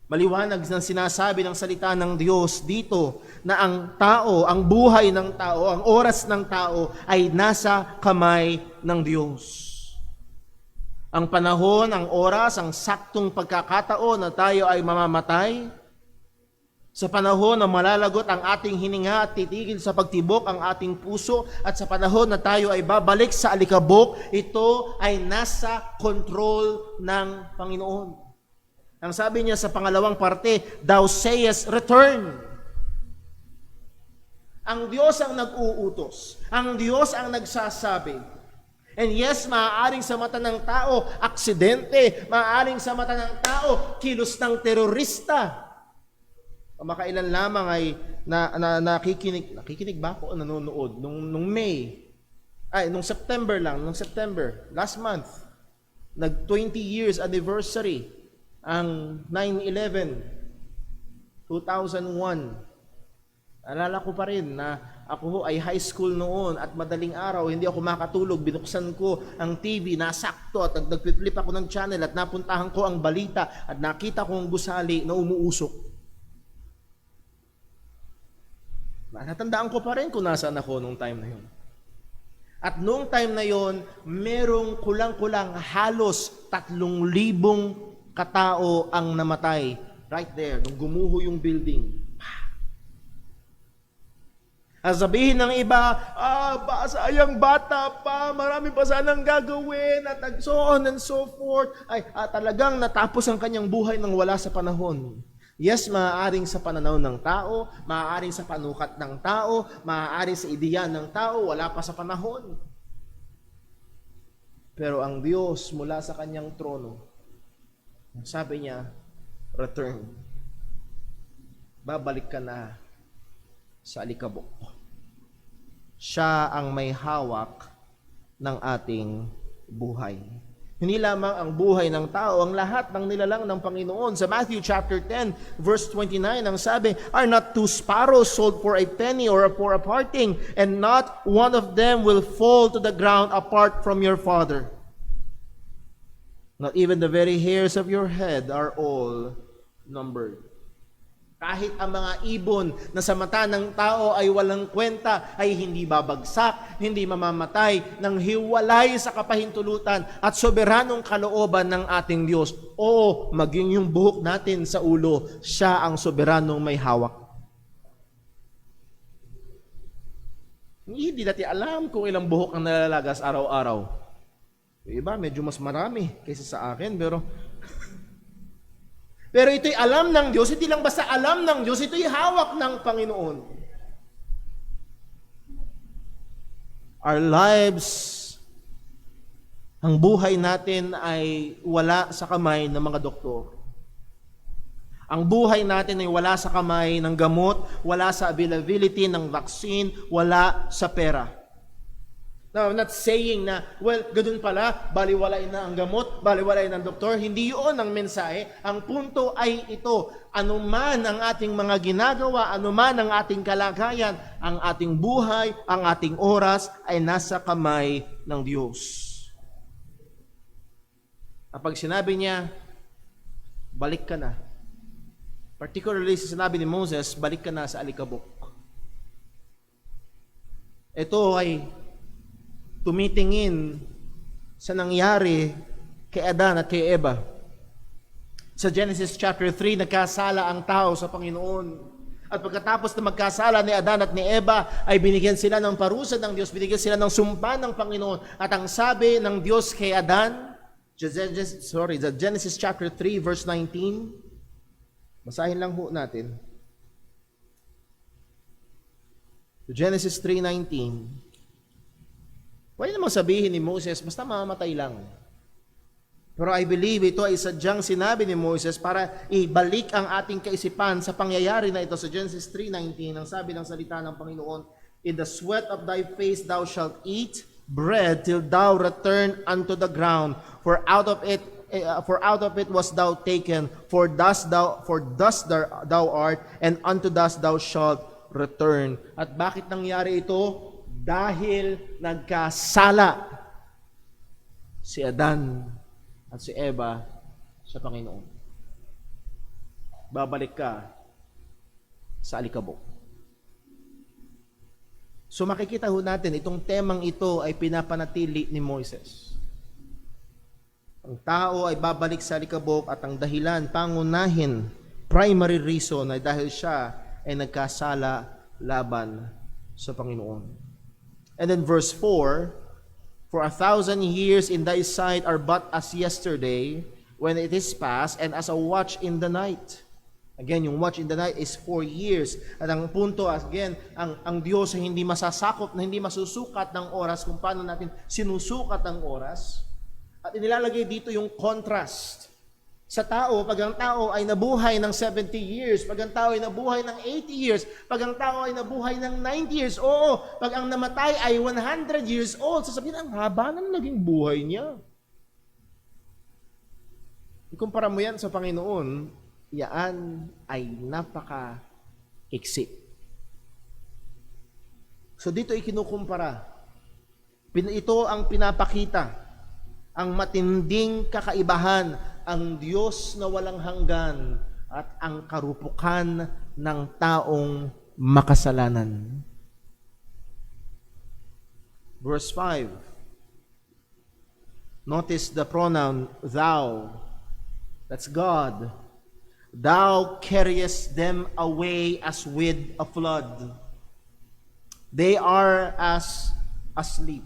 Maliwanag na sinasabi ng salita ng Diyos dito na ang tao, ang buhay ng tao, ang oras ng tao ay nasa kamay ng Diyos. Ang panahon, ang oras, ang saktong pagkakataon na tayo ay mamamatay Sa panahon na malalagot ang ating hininga at titigil sa pagtibok ang ating puso, at sa panahon na tayo ay babalik sa alikabok, ito ay nasa control ng Panginoon. Ang sabi niya sa pangalawang parte, "Thou sayest, return." Ang Diyos ang nag-uutos. Ang Diyos ang nagsasabi. And yes, maaaring sa mata ng tao, aksidente. Maaaring sa mata ng tao, kilos ng terorista. Makailan lamang ay nakikinig ba ako o nanonood nung September, last month, nag 20 years anniversary ang 9/11 2001. Alala ko pa rin na ako ay high school noon at madaling araw, hindi ako makatulog, binuksan ko ang TV, nasakto at nagflip ako ng channel at napuntahan ko ang balita at nakita ko ang gusali na umuusok. Natandaan ko pa rin kung nasaan ako nung time na yun. At nung time na yun, merong kulang-kulang halos 3,000 katao ang namatay right there, nung gumuho yung building. At sabihin ng iba, sayang bata pa, marami pa sanang gagawin, at so on and so forth. Talagang natapos ang kanyang buhay nang wala sa panahon. Yes, maaaring sa pananaw ng tao, maaaring sa panukat ng tao, maaaring sa ideya ng tao, wala pa sa panahon. Pero ang Diyos mula sa kanyang trono, sabi niya, return. Babalik ka na sa alikabok. Siya ang may hawak ng ating buhay. Hindi lamang ang buhay ng tao, ang lahat ng nilalang ng Panginoon. Sa Matthew chapter 10, verse 29, ang sabi, "Are not 2 sparrows sold for a penny or for a farthing, and not one of them will fall to the ground apart from your Father? Not even the very hairs of your head are all numbered." Kahit ang mga ibon na sa mata ng tao ay walang kwenta, ay hindi babagsak, hindi mamamatay, nang hiwalay sa kapahintulutan at soberanong kalooban ng ating Diyos. Oo, maging yung buhok natin sa ulo, siya ang soberanong may hawak. Hindi natin alam kung ilang buhok ang nalalagas araw-araw. Yung iba, medyo mas marami kaysa sa akin, pero ito'y alam ng Diyos, hindi lang basta alam ng Diyos, ito'y hawak ng Panginoon. Our lives, ang buhay natin ay wala sa kamay ng mga doktor. Ang buhay natin ay wala sa kamay ng gamot, wala sa availability ng vaccine, wala sa pera. Now, I'm not saying na, ganun pala, baliwalain na ang gamot, baliwalain ng doktor. Hindi yun ang mensahe. Ang punto ay ito, anuman ang ating mga ginagawa, anuman ang ating kalagayan, ang ating buhay, ang ating oras ay nasa kamay ng Diyos. Kapag sinabi niya, balik ka na. Particularly sa sinabi ni Moses, balik ka na sa alikabok. Ito ay tumitingin sa nangyari kay Adan at kay Eva. Sa Genesis chapter 3, nagkasala ang tao sa Panginoon. At pagkatapos na magkasala ni Adan at ni Eva, ay binigyan sila ng parusa ng Diyos, binigyan sila ng sumpa ng Panginoon. At ang sabi ng Diyos kay Adan, Genesis chapter 3, verse 19, basahin lang ho natin. Genesis 3:19. Pwede namang sabihin ni Moses, basta mamamatay lang. Pero I believe ito ay sadyang sinabi ni Moses para ibalik ang ating kaisipan sa pangyayari na ito. Sa Genesis 3:19, ang sabi ng salita ng Panginoon, "In the sweat of thy face thou shalt eat bread till thou return unto the ground, for out of it was thou taken, for dust thou art, and unto dust thou shalt return." At bakit nangyari ito? Dahil nagkasala si Adan at si Eva sa Panginoon. Babalik ka sa alikabok. So makikita ho natin, itong temang ito ay pinapanatili ni Moises. Ang tao ay babalik sa alikabok at ang dahilan, pangunahin primary reason ay dahil siya ay nagkasala laban sa Panginoon. And then verse 4, for 1,000 years in thy sight are but as yesterday when it is past, and as a watch in the night. Again, yung watch in the night is 4 years. At ang punto, again, ang Diyos ay hindi masasakop, na hindi masusukat ng oras kung paano natin sinusukat ang oras. At inilalagay dito yung contrast. Sa tao, pag ang tao ay nabuhay ng 70 years, pag ang tao ay nabuhay ng 80 years, pag ang tao ay nabuhay ng 90 years, oo, pag ang namatay ay 100 years old, sasabihin, ang haba na naging buhay niya. Ikumpara mo yan sa Panginoon, yaan ay napaka-iksi. So dito ikinukumpara. Ito ang pinapakita, ang matinding kakaibahan, ang Diyos na walang hanggan at ang karupukan ng taong makasalanan. Verse 5. Notice the pronoun thou. That's God. Thou carriest them away as with a flood. They are as asleep.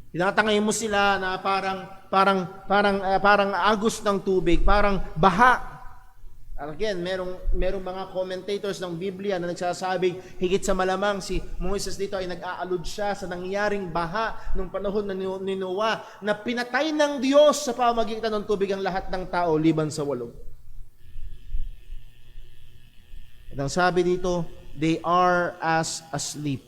Tinatangay mo sila na parang agos ng tubig, parang baha. Again, merong mga commentators ng Biblia na nagsasabing higit sa malamang si Moises dito ay nag-aalud siya sa nangyaring baha nung panahon ni Noah na pinatay ng Diyos sa pamamagitan ng tubig ang lahat ng tao liban sa 8. At ang sabi dito, they are as asleep.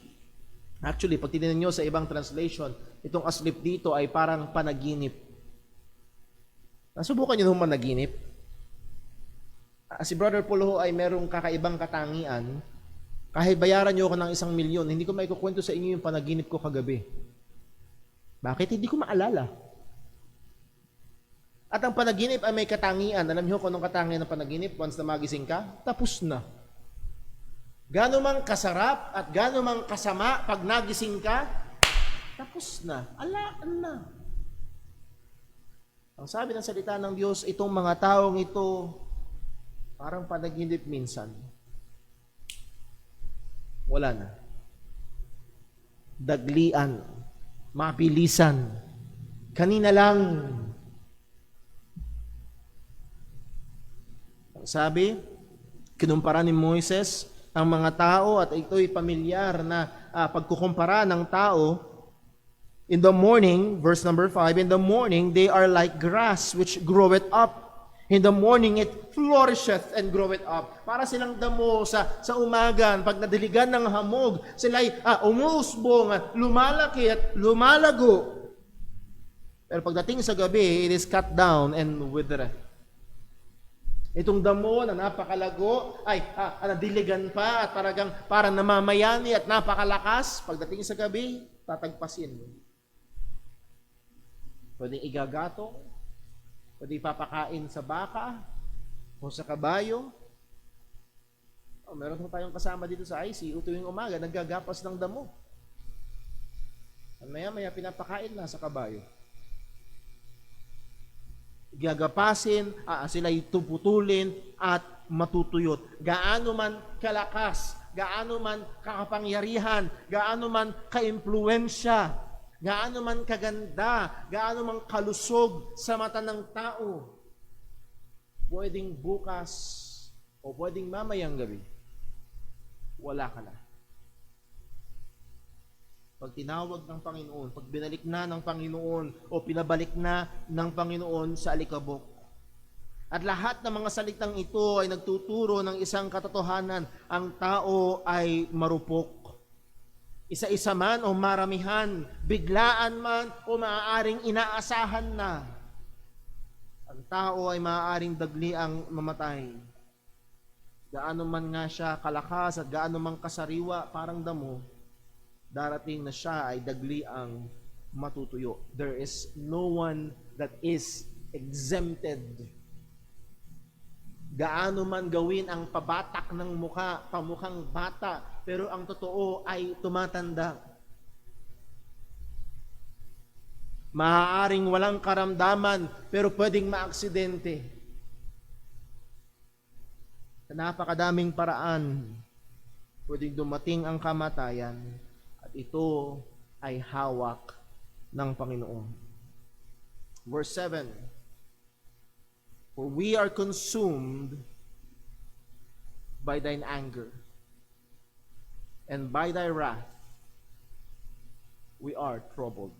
Actually, pag tinignan nyo sa ibang translation, itong asleep dito ay parang panaginip. Nasubukan nyo nung managinip? Si Brother Paul ay merong kakaibang katangian. Kahit bayaran nyo ako ng 1,000,000, hindi ko maikukwento sa inyo yung panaginip ko kagabi. Bakit? Hindi ko maalala. At ang panaginip ay may katangian. Alam nyo kung anong katangian ng panaginip? Once na magising ka, tapos na. Gano'n mang kasarap at gano'n mang kasama, pag nagising ka, tapos na. Alaan na. Ang sabi ng salita ng Diyos, itong mga taong ito, parang panaginip minsan. Wala na. Daglian. Mabilisan. Kanina lang. Ang sabi, kinumpara ni Moises ang mga tao at ito'y pamilyar na pagkukumpara ng tao. In the morning, verse number 5, in the morning they are like grass which groweth up. In the morning it flourisheth and groweth up. Para silang damo sa umagan, pag nadiligan ng hamog, sila'y umuusbong, lumalaki at lumalago. Pero pagdating sa gabi, it is cut down and withereth. Itong damo na napakalago ay nadiligan pa at parang namamayani at napakalakas. Pagdating sa gabi, tatagpasin. Pwedeng igagatong, pwedeng ipapakain sa baka o sa kabayo. Meron po tayong kasama dito sa IC, tuwing umaga, naggagapas ng damo. Maya-maya pinapakain na sa kabayo. Gagapasin, sila'y tuputulin at matutuyot. Gaano man kalakas, gaano man kakapangyarihan, gaano man kaimpluwensya, gaano man kaganda, gaano man kalusog sa mata ng tao, pwedeng bukas o pwedeng mamayang gabi, wala ka na. Pag tinawag ng Panginoon, pag binalik na ng Panginoon o pinabalik na ng Panginoon sa alikabok. At lahat ng mga salitang ito ay nagtuturo ng isang katotohanan, ang tao ay marupok. Isa-isa man o maramihan, biglaan man o maaaring inaasahan na, ang tao ay maaaring dagliang mamatay. Gaano man nga siya kalakas at gaano man kasariwa, parang damo, darating na siya ay dagliang matutuyo. There is no one that is exempted. Gaano man gawin ang pabatak ng mukha, pamukhang bata, pero ang totoo ay tumatanda. Maaaring walang karamdaman, pero pwedeng maaksidente. Sa napakadaming paraan, pwedeng dumating ang kamatayan at ito ay hawak ng Panginoon. Verse 7, for we are consumed by thine anger, and by thy wrath we are troubled.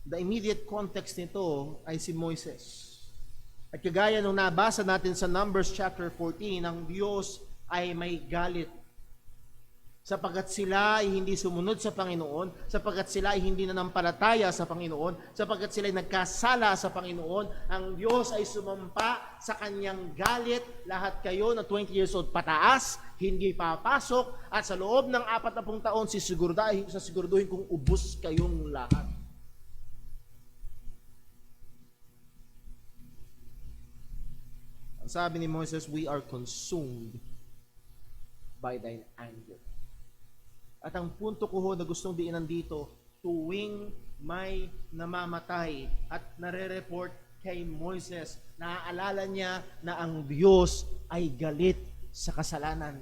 The immediate context nito ay si Moises. At kagaya nung nabasa natin sa Numbers chapter 14, ang Diyos ay may galit sapagkat sila ay hindi sumunod sa Panginoon, sapagkat sila ay hindi nanampalataya sa Panginoon, sapagkat sila ay nagkasala sa Panginoon. Ang Diyos ay sumampa sa kanyang galit. Lahat kayo na 20 years old pataas, hindi papasok, at sa loob ng 40 taon sisiguraduhin kung ubos kayong lahat. Ang sabi ni Moses, we are consumed by thine anger. At ang punto ko ho na gustong diinan dito, tuwing may namamatay at nare-report kay Moises, naaalala niya na ang Diyos ay galit sa kasalanan.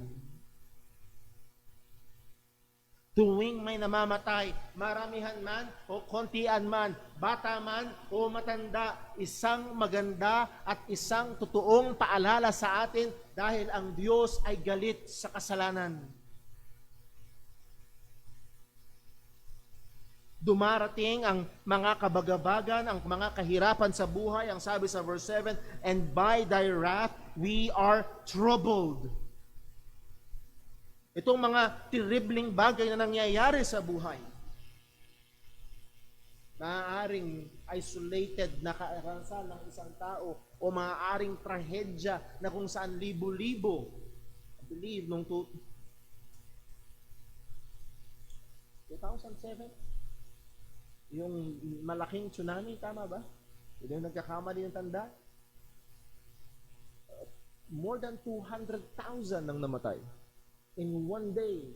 Tuwing may namamatay, maramihan man o kontian man, bata man o matanda, isang maganda at isang totoong paalala sa atin dahil ang Diyos ay galit sa kasalanan. Dumarating ang mga kabagabagan, ang mga kahirapan sa buhay, ang sabi sa verse 7, and by thy wrath we are troubled. Itong mga terribling bagay na nangyayari sa buhay, maaaring isolated na karanasan ng isang tao o maaaring trahedya na kung saan libo-libo. I believe nung 2007, yung malaking tsunami, tama ba? Yung nagkakamali ng tanda? More than 200,000 ang namatay in one day.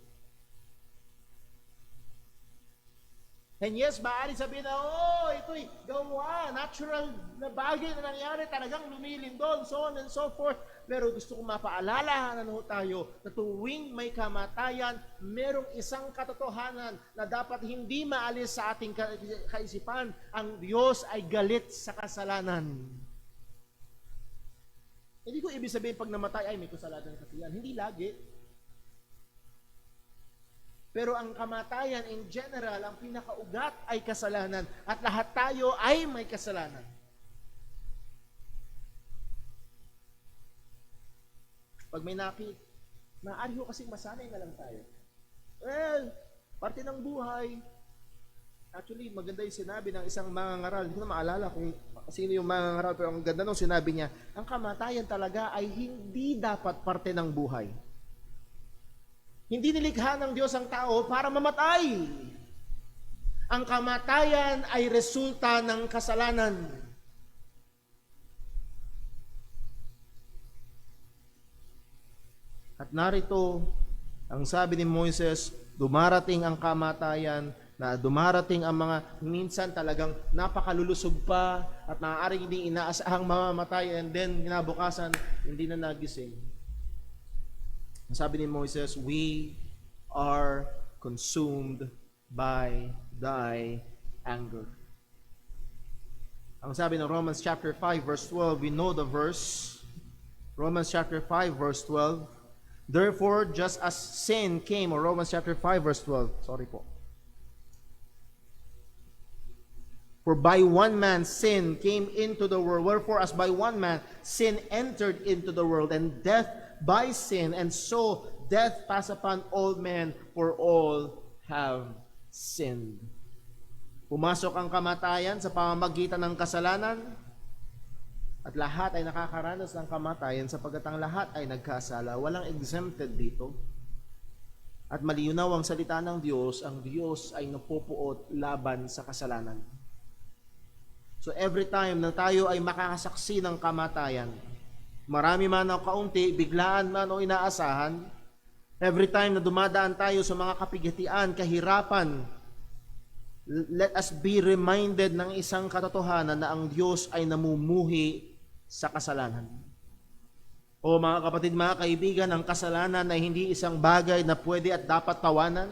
And yes, maaari sabihin na, ito'y gawa, natural na bagay na nangyari, talagang lumilindol, so on and so forth. Pero gusto kong mapaalala na tayo na tuwing may kamatayan, merong isang katotohanan na dapat hindi maalis sa ating kaisipan. Ang Diyos ay galit sa kasalanan. Hindi ko ibig sabihin pag namatay ay may kasalanan kasi yan. Hindi lagi. Pero ang kamatayan in general, ang pinakaugat ay kasalanan. At lahat tayo ay may kasalanan. Pag may maaari ko kasing masanay na lang tayo. Well, parte ng buhay. Actually, maganda yung sinabi ng isang mangangaral. Hindi ko na maalala kung sino yung mangangaral, pero ang ganda nung sinabi niya, ang kamatayan talaga ay hindi dapat parte ng buhay. Hindi nilikha ng Diyos ang tao para mamatay. Ang kamatayan ay resulta ng kasalanan. At narito, ang sabi ni Moises, dumarating ang kamatayan, na dumarating ang mga minsan talagang napakalulusog pa at maaaring hindi inaasahang mamamatay, and then kinabukasan hindi na nagising. Sabi ni Moises, we are consumed by thy anger. Ang sabi ng Romans chapter 5 verse 12, we know the verse. Romans chapter 5 verse 12. Therefore, just as sin came, or Romans chapter 5 verse 12, sorry po. For by one man sin came into the world, wherefore as by one man sin entered into the world, and death by sin, and so death passed upon all men, for all have sinned. Pumasok ang kamatayan sa pamamagitan ng kasalanan, at lahat ay nakakaranas ng kamatayan sapagkat ang lahat ay nagkasala. Walang exempted dito. At malinaw ang salita ng Diyos, ang Diyos ay napupuot laban sa kasalanan. So every time na tayo ay makakasaksi ng kamatayan, marami man o kaunti, biglaan man o inaasahan, every time na dumadaan tayo sa mga kapigatian, kahirapan, let us be reminded ng isang katotohanan na ang Diyos ay namumuhi sa kasalanan. O mga kapatid, mga kaibigan, ang kasalanan ay hindi isang bagay na pwede at dapat tawanan.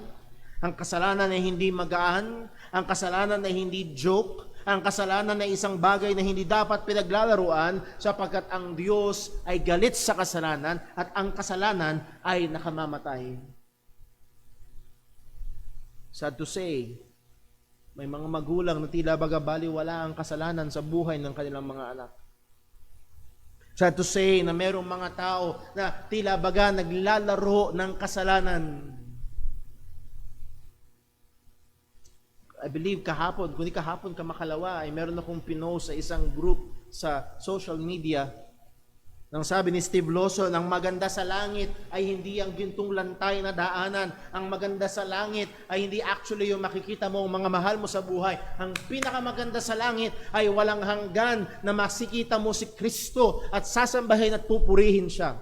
Ang kasalanan ay hindi magaan. Ang kasalanan ay hindi joke. Ang kasalanan ay isang bagay na hindi dapat pinaglalaruan sapagkat ang Diyos ay galit sa kasalanan at ang kasalanan ay nakamamatay. Sad to say, may mga magulang na tila baga baliwala ang kasalanan sa buhay ng kanilang mga anak. Sad to say na mayroong mga tao na tila baga naglalaro ng kasalanan. I believe kahapon, kundi kahapon ka makalawa, ay meron akong pinost sa isang group sa social media. Nang sabi ni Steve Lawson, ang maganda sa langit ay hindi ang gintong lantay na daanan. Ang maganda sa langit ay hindi actually yung makikita mo ang mga mahal mo sa buhay. Ang pinakamaganda sa langit ay walang hanggan na makikita mo si Kristo at sasambahin at pupurihin siya.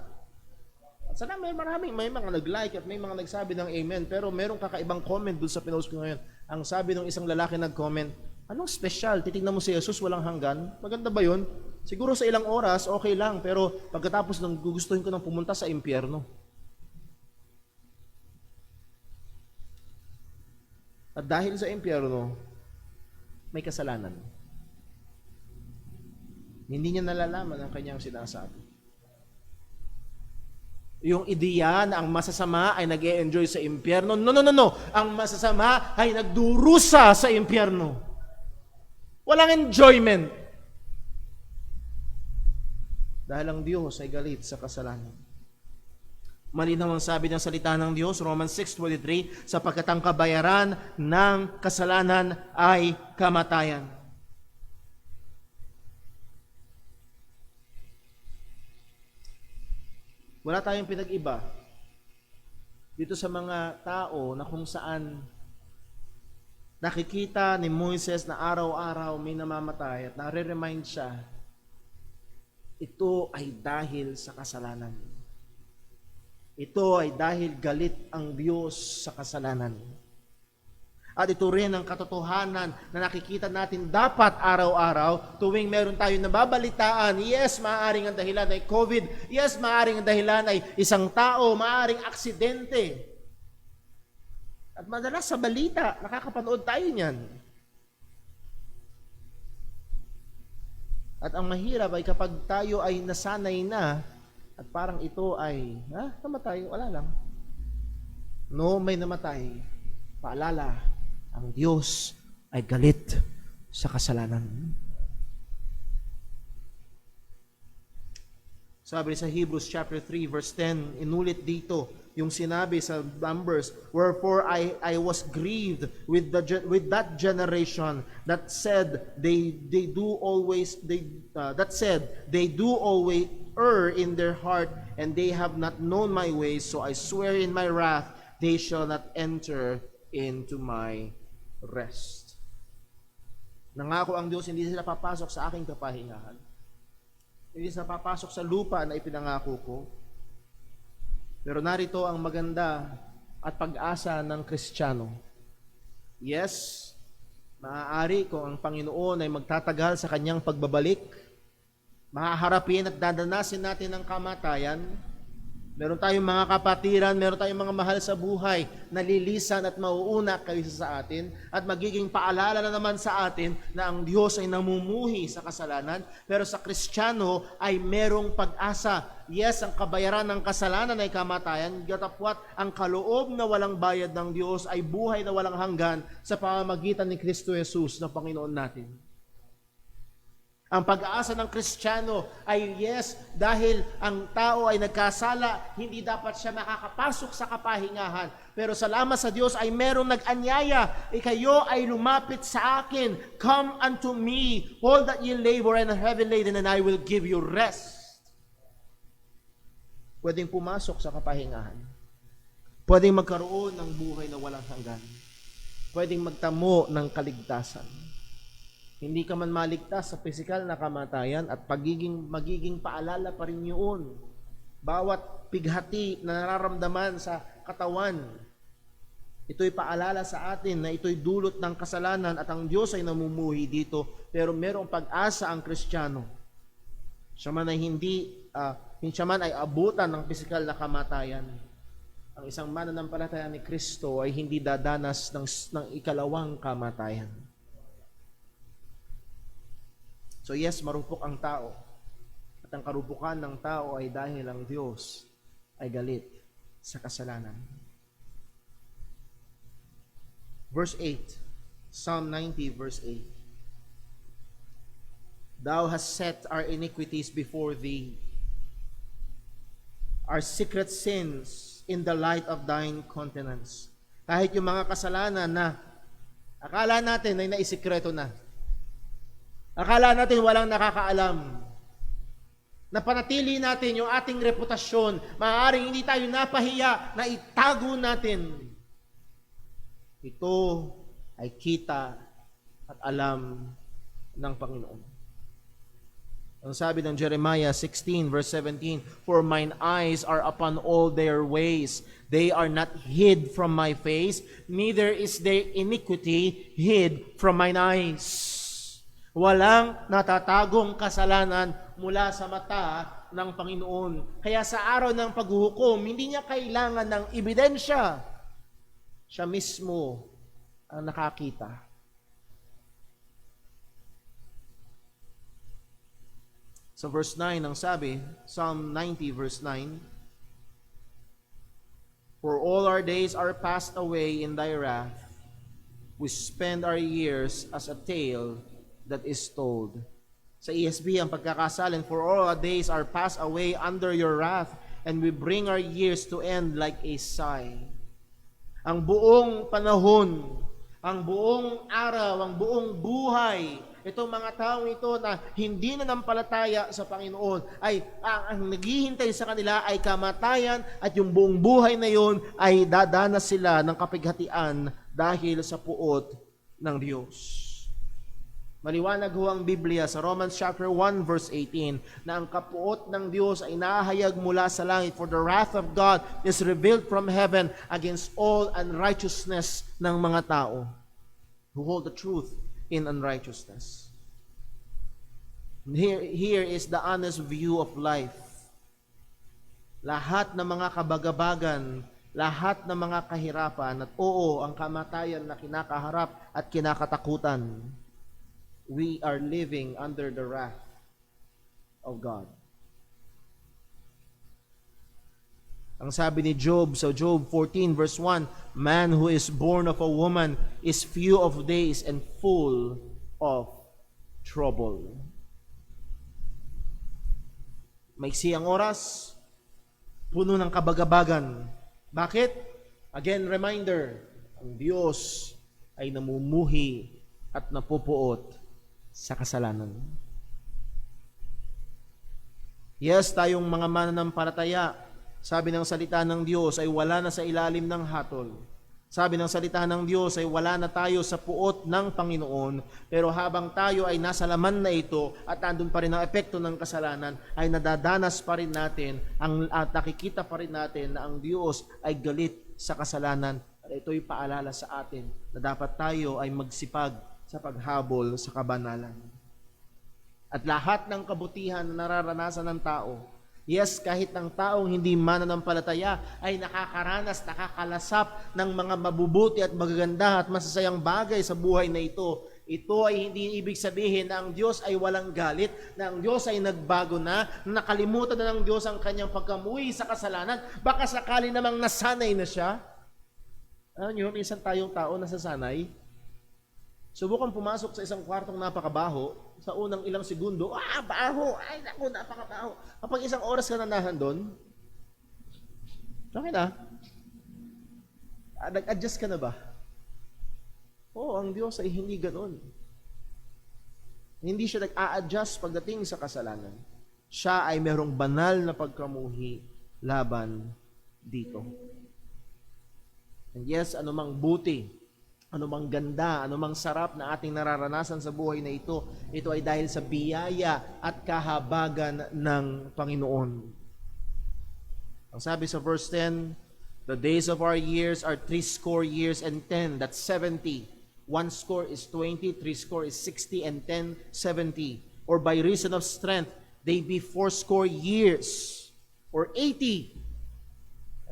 At sana may mga nag-like at may mga nagsabi ng amen, pero merong kakaibang comment dun sa pinost ko ngayon. Ang sabi ng isang lalaki nag-comment, anong special? Titignan mo si Jesus, walang hanggan? Maganda ba yun? Siguro sa ilang oras, okay lang, pero pagkatapos nang gugustuhin ko nang pumunta sa impyerno. At dahil sa impyerno, may kasalanan. Hindi niya nalalaman ang kanyang sinasabi. Yung ideya na ang masasama ay nag-e-enjoy sa impyerno. No. Ang masasama ay nagdurusa sa impyerno. Walang enjoyment. Dahil ang Diyos ay galit sa kasalanan. Malinaw ang sabi ng salita ng Diyos, Romans 6:23, sapagkat ang kabayaran ng kasalanan ay kamatayan. Wala tayong pinag-iba dito sa mga tao na kung saan nakikita ni Moises na araw-araw may namamatay at nare-remind siya, ito ay dahil sa kasalanan. Ito ay dahil galit ang Diyos sa kasalanan. At ito rin ang katotohanan na nakikita natin dapat araw-araw tuwing meron tayong nababalitaan. Yes, maaaring ang dahilan ay COVID. Yes, maaaring ang dahilan ay isang tao, maaaring aksidente. At madalas sa balita, nakakapanood tayo niyan. At ang mahirap ay kapag tayo ay nasanay na at parang ito ay, namatay, wala lang. No, may namatay. Paalala, ang Diyos ay galit sa kasalanan. Sabi sa Hebrews chapter 3 verse 10, inulit dito yung sinabi sa Numbers, wherefore I was grieved with that generation that said they do always err in their heart, and they have not known my ways, so I swear in my wrath they shall not enter into my rest. Nangako ang Diyos, hindi sila papasok sa aking kapahingahan. Hindi sila papasok sa lupa na ipinangako ko. Pero narito ang maganda at pag-asa ng Kristiyano. Yes, maaari kung ang Panginoon ay magtatagal sa kanyang pagbabalik, mahaharapin at dadanasin natin ang kamatayan. Meron tayong mga kapatiran, meron tayong mga mahal sa buhay na lilisan at mauuna kaysa sa atin, at magiging paalala na naman sa atin na ang Diyos ay namumuhi sa kasalanan, pero sa Kristiyano ay merong pag-asa. Yes, ang kabayaran ng kasalanan ay kamatayan, gatapwat ang kaloob na walang bayad ng Diyos ay buhay na walang hanggan sa pamamagitan ni Kristo Jesus na Panginoon natin. Ang pag-aasa ng Kristiyano ay yes, dahil ang tao ay nagkasala, hindi dapat siya makakapasok sa kapahingahan. Pero salamat sa Diyos ay merong nag-anyaya, kayo ay lumapit sa akin. Come unto me, all that ye labor and are heavy laden, and I will give you rest. Pwedeng pumasok sa kapahingahan. Pwedeng magkaroon ng buhay na walang hanggan. Pwedeng magtamo ng kaligtasan. Hindi ka man maligtas sa pisikal na kamatayan at magiging paalala pa rin yun. Bawat pighati na nararamdaman sa katawan, Ito'y paalala sa atin na ito'y dulot ng kasalanan at ang Diyos ay namumuhi dito, pero merong pag-asa ang Kristiyano. Siya man ay abutan ng pisikal na kamatayan. Ang isang mananampalataya ni Kristo ay hindi dadanas ng ikalawang kamatayan. So yes, marupok ang tao. At ang karupukan ng tao ay dahil ang Diyos ay galit sa kasalanan. Verse 8, Psalm 90 verse 8. Thou hast set our iniquities before thee, our secret sins in the light of thine countenance. Kahit yung mga kasalanan na akala natin ay naisikreto na. Akala natin walang nakakaalam. Napanatili natin yung ating reputasyon. Maaaring hindi tayo napahiya na itago natin. Ito ay kita at alam ng Panginoon. Ang sabi ng Jeremiah 16 verse 17, For mine eyes are upon all their ways. They are not hid from my face, neither is their iniquity hid from mine eyes. Walang natatagong kasalanan mula sa mata ng Panginoon. Kaya sa araw ng paghuhukom, hindi niya kailangan ng ebidensya. Siya mismo ang nakakita. So verse 9 ang sabi, Psalm 90 verse 9, For all our days are passed away in thy wrath. We spend our years as a tale that is told. Sa ESV ang pagkakasalin, For all our days are passed away under your wrath, and we bring our years to end like a sigh. Ang buong panahon, ang buong araw, ang buong buhay, itong mga taong ito na hindi na nampalataya sa Panginoon, ay ang naghihintay sa kanila ay kamatayan, at yung buong buhay na yon ay dadanas sila ng kapighatian dahil sa puot ng Diyos. Maliwanag ho ang Biblia sa Romans chapter 1 verse 18 na ang kapuot ng Diyos ay nahayag mula sa langit, for the wrath of God is revealed from heaven against all unrighteousness ng mga tao who hold the truth in unrighteousness. Here is the honest view of life. Lahat ng mga kabagabagan, lahat ng mga kahirapan, at oo, ang kamatayan na kinakaharap at kinakatakutan, we are living under the wrath of God. Ang sabi ni Job sa Job 14 verse 1, Man who is born of a woman is few of days and full of trouble. Maiksi ang oras, puno ng kabagabagan. Bakit? Again, reminder, ang Diyos ay namumuhi at napupuot sa kasalanan. Yes, tayong mga mananampalataya, sabi ng salita ng Diyos ay wala na sa ilalim ng hatol. Sabi ng salita ng Diyos ay wala na tayo sa puot ng Panginoon, pero habang tayo ay nasa laman na ito at andun pa rin ang epekto ng kasalanan, ay nadadanas pa rin natin at nakikita pa rin natin na ang Diyos ay galit sa kasalanan. At ito'y paalala sa atin na dapat tayo ay magsipag sa paghabol sa kabanalan. At lahat ng kabutihan na nararanasan ng tao, yes, kahit ng taong hindi mananampalataya ay nakakaranas, nakakalasap ng mga mabubuti at magaganda at masasayang bagay sa buhay na ito. Ito ay hindi ibig sabihin na ang Diyos ay walang galit, na ang Diyos ay nagbago na nakalimutan na ng Diyos ang kanyang pagkamuhi sa kasalanan. Baka sakali namang nasanay na siya. Alam niyo, minsan tayong tao nasasanay. Subukan pumasok sa isang kwartong napakabaho, sa unang ilang segundo, baho! Ay, naku, napakabaho. Kapag isang oras ka nanahan doon, okay na. Nag-adjust ka na ba? Oo, ang Diyos ay hindi ganoon. Hindi siya nag-a-adjust pagdating sa kasalanan. Siya ay merong banal na pagkamuhi laban dito. And yes, anumang buti, anumang ganda, anumang sarap na ating nararanasan sa buhay na ito, ito ay dahil sa biyaya at kahabagan ng Panginoon. Ang sabi sa verse 10, The days of our years are 70 and 10. That's 70. 1 score is 20, 3 score is 60, and 10, 70. Or by reason of strength, they be 80 years. Or 80.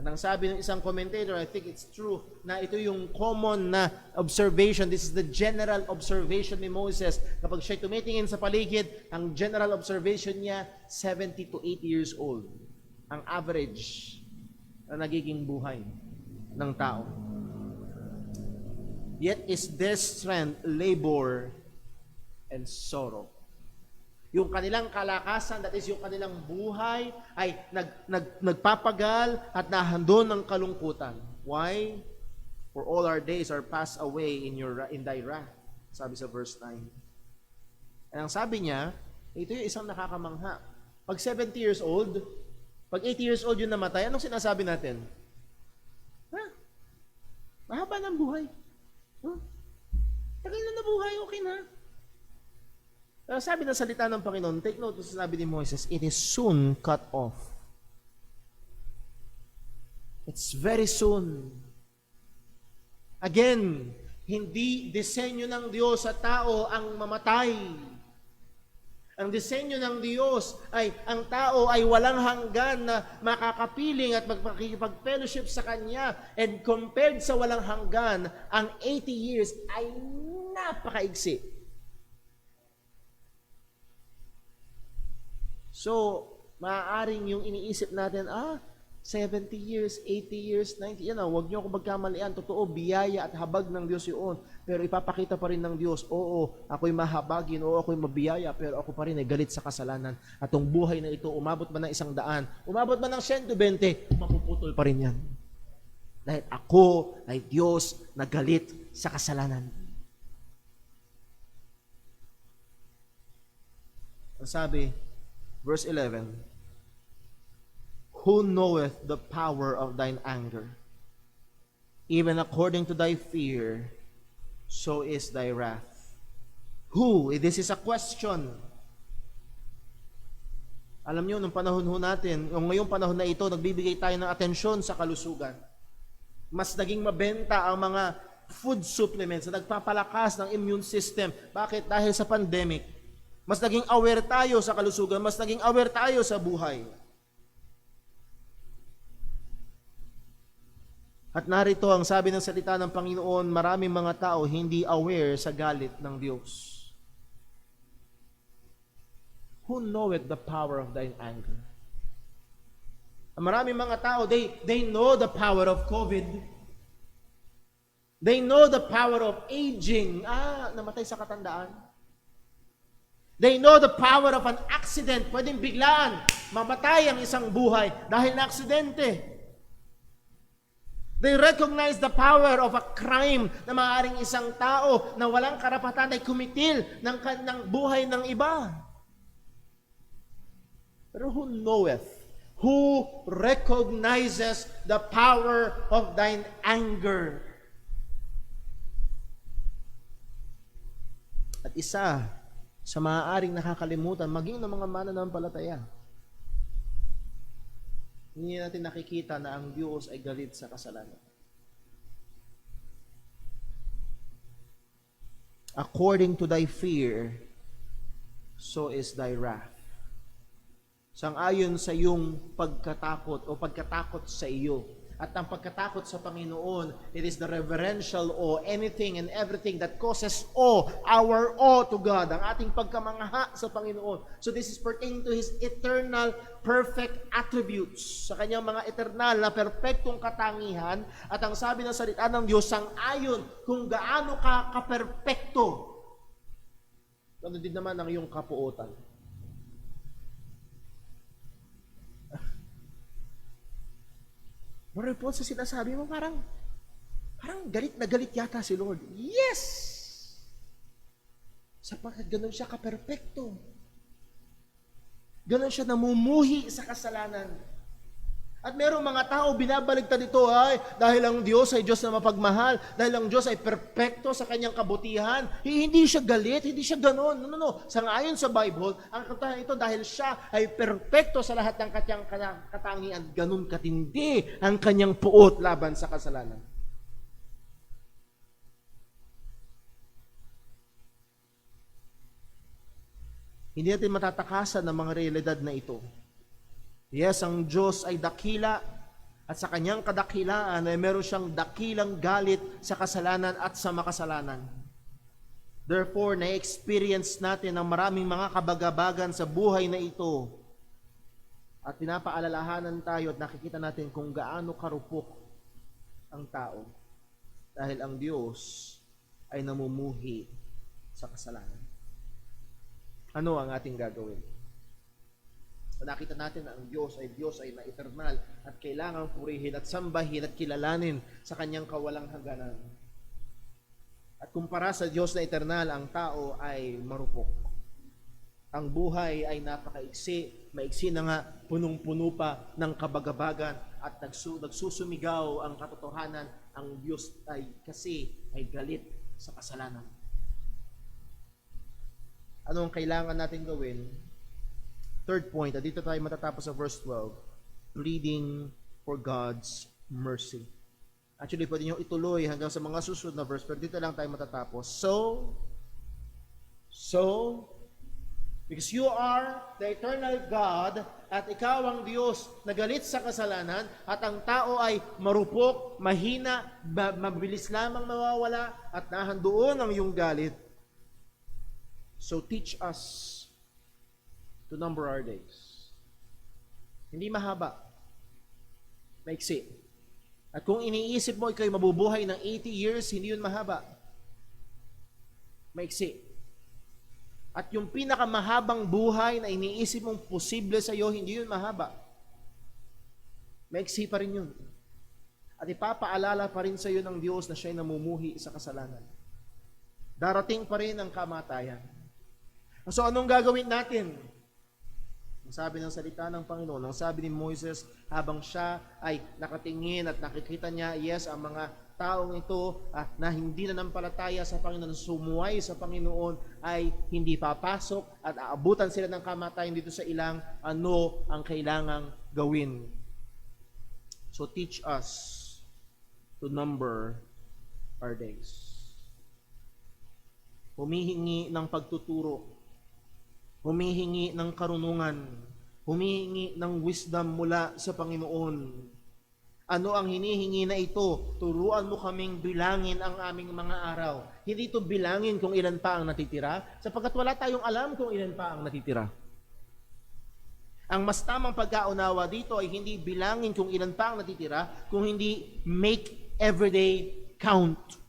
And ang sabi ng isang commentator, I think it's true, na ito yung common na observation. This is the general observation ni Moses. Kapag siya tumitingin sa paligid, ang general observation niya, 70 to 80 years old. Ang average na nagiging buhay ng tao. Yet is their strength labor and sorrow. Yung kanilang kalakasan, that is yung kanilang buhay, ay nagpapagal at nahandon ng kalungkutan. Why? For all our days are passed away in thy wrath. Sabi sa verse 9. And ang sabi niya, ito yung isang nakakamangha. Pag 70 years old, pag 80 years old yung namatay, anong sinasabi natin? Mahaba ng buhay. Tagal na nabuhay, okay na. Sabi ng salita ng Panginoon, take note sa sabi ni Moses, it is soon cut off. It's very soon. Again, hindi disenyo ng Diyos sa tao ang mamatay. Ang disenyo ng Diyos ay ang tao ay walang hanggan na makakapiling at magpakikipag-fellowship sa Kanya. And compared sa walang hanggan, ang 80 years ay napakaigsi. So, maaaring yung iniisip natin, 70 years, 80 years, 90, huwag niyo akong magkamalian. Totoo, biyaya at habag ng Diyos yun. Pero ipapakita pa rin ng Diyos, oo, ako'y mahabagin, oo, ako'y mabiyaya, pero ako pa rin ay galit sa kasalanan. At ang buhay na ito, umabot man ng 100, umabot man ng 120, mapuputol pa rin yan. Dahil ako ay Diyos na galit sa kasalanan. Ang sabi, verse 11, who knoweth the power of thine anger? Even according to thy fear, so is thy wrath. Who? This is a question. Alam niyo, nung panahon natin, ngayong panahon na ito, nagbibigay tayo ng atensyon sa kalusugan. Mas naging mabenta ang mga food supplements na nagpapalakas ng immune system. Bakit? Dahil sa pandemic. Mas naging aware tayo sa kalusugan, mas naging aware tayo sa buhay. At narito ang sabi ng salita ng Panginoon, maraming mga tao hindi aware sa galit ng Diyos. Who knoweth the power of thine anger? Maraming mga tao, they know the power of COVID. They know the power of aging. Namatay sa katandaan. They know the power of an accident. Pwedeng biglaan, mamatay ang isang buhay dahil na aksidente. They recognize the power of a crime na maaaring isang tao na walang karapatan ay kumitil ng buhay ng iba. Pero who knoweth? Who recognizes the power of thine anger? At isa sa maaaring nakakalimutan, maging ng mga mananampalataya, hindi natin nakikita na ang Diyos ay galit sa kasalanan. According to thy fear, so is thy wrath. Sang-ayon sa iyong pagkatakot o pagkatakot sa iyo. At ang pagkatakot sa Panginoon, it is the reverential awe, anything and everything that causes awe, our awe to God, ang ating pagkamangha sa Panginoon. So this is pertaining to His eternal, perfect attributes, sa kanyang mga eternal na perfectong katangihan. At ang sabi ng salita ng Diyos, sang-ayon kung gaano ka kaperpekto. Ano din naman ang iyong kapuotan. Brother Paul, sa sinasabi mo, parang galit na galit yata si Lord. Yes! Sapagkat ganun siya kaperpekto. Ganun siya namumuhi sa kasalanan. At merong mga tao binabaligtad ito ay dahil ang Diyos ay Diyos na mapagmahal, dahil ang Diyos ay perpekto sa kanyang kabutihan. Hindi siya galit, hindi siya ganon. No. Sangayon sa Bible, ang katotohanan ito dahil siya ay perpekto sa lahat ng kanyang katangian, ganon katindi ang kanyang puot laban sa kasalanan. Hindi natin matatakasan ng mga realidad na ito. Yes, ang Diyos ay dakila at sa kanyang kadakilaan ay meron siyang dakilang galit sa kasalanan at sa makasalanan. Therefore, na-experience natin ang maraming mga kabagabagan sa buhay na ito at pinapaalalahanan tayo at nakikita natin kung gaano karupok ang tao dahil ang Diyos ay namumuhi sa kasalanan. Ano ang ating gagawin? Nakita natin na ang Diyos ay na-eternal at kailangang purihin at sambahin at kilalanin sa kanyang kawalang hangganan. At kumpara sa Diyos na eternal, ang tao ay marupok. Ang buhay ay napakaiksi, maiksi na nga, punong-puno pa ng kabagabagan at nagsusumigaw ang katotohanan, ang Diyos ay galit sa kasalanan. Ano ang kailangan natin gawin? Third point, at dito tayo matatapos sa verse 12, pleading for God's mercy. Actually, pwede nyo ituloy hanggang sa mga susunod na verse, pero dito lang tayo matatapos. So, because you are the eternal God, at ikaw ang Diyos na galit sa kasalanan, at ang tao ay marupok, mahina, mabilis lamang mawawala, at nahandoon ang iyong galit. So teach us to number our days. Hindi mahaba. Maiksi. At kung iniisip mo ikaw mabubuhay ng 80 years, hindi yun mahaba. Maiksi. At yung pinakamahabang buhay na iniisip mong posible sa iyo, hindi yun mahaba. Maiksi pa rin yun. At ipapaalala pa rin sa iyo ng Diyos na siya'y namumuhi sa kasalanan. Darating pa rin ang kamatayan. So anong gagawin natin? Ang sabi ng salita ng Panginoon, ang sabi ni Moises, habang siya ay nakatingin at nakikita niya, yes, ang mga taong ito na hindi nanampalataya sa Panginoon, sumuway sa Panginoon, ay hindi papasok at aabutan sila ng kamatayan dito sa ilang, ano ang kailangang gawin. So teach us to number our days. Humihingi ng pagtuturo, humihingi ng karunungan, humihingi ng wisdom mula sa Panginoon. Ano ang hinihingi na ito? Turuan mo kaming bilangin ang aming mga araw. Hindi ito bilangin kung ilan pa ang natitira, sapagkat wala tayong alam kung ilan pa ang natitira. Ang mas tamang pagkaunawa dito ay hindi bilangin kung ilan pa ang natitira, kung hindi make everyday count.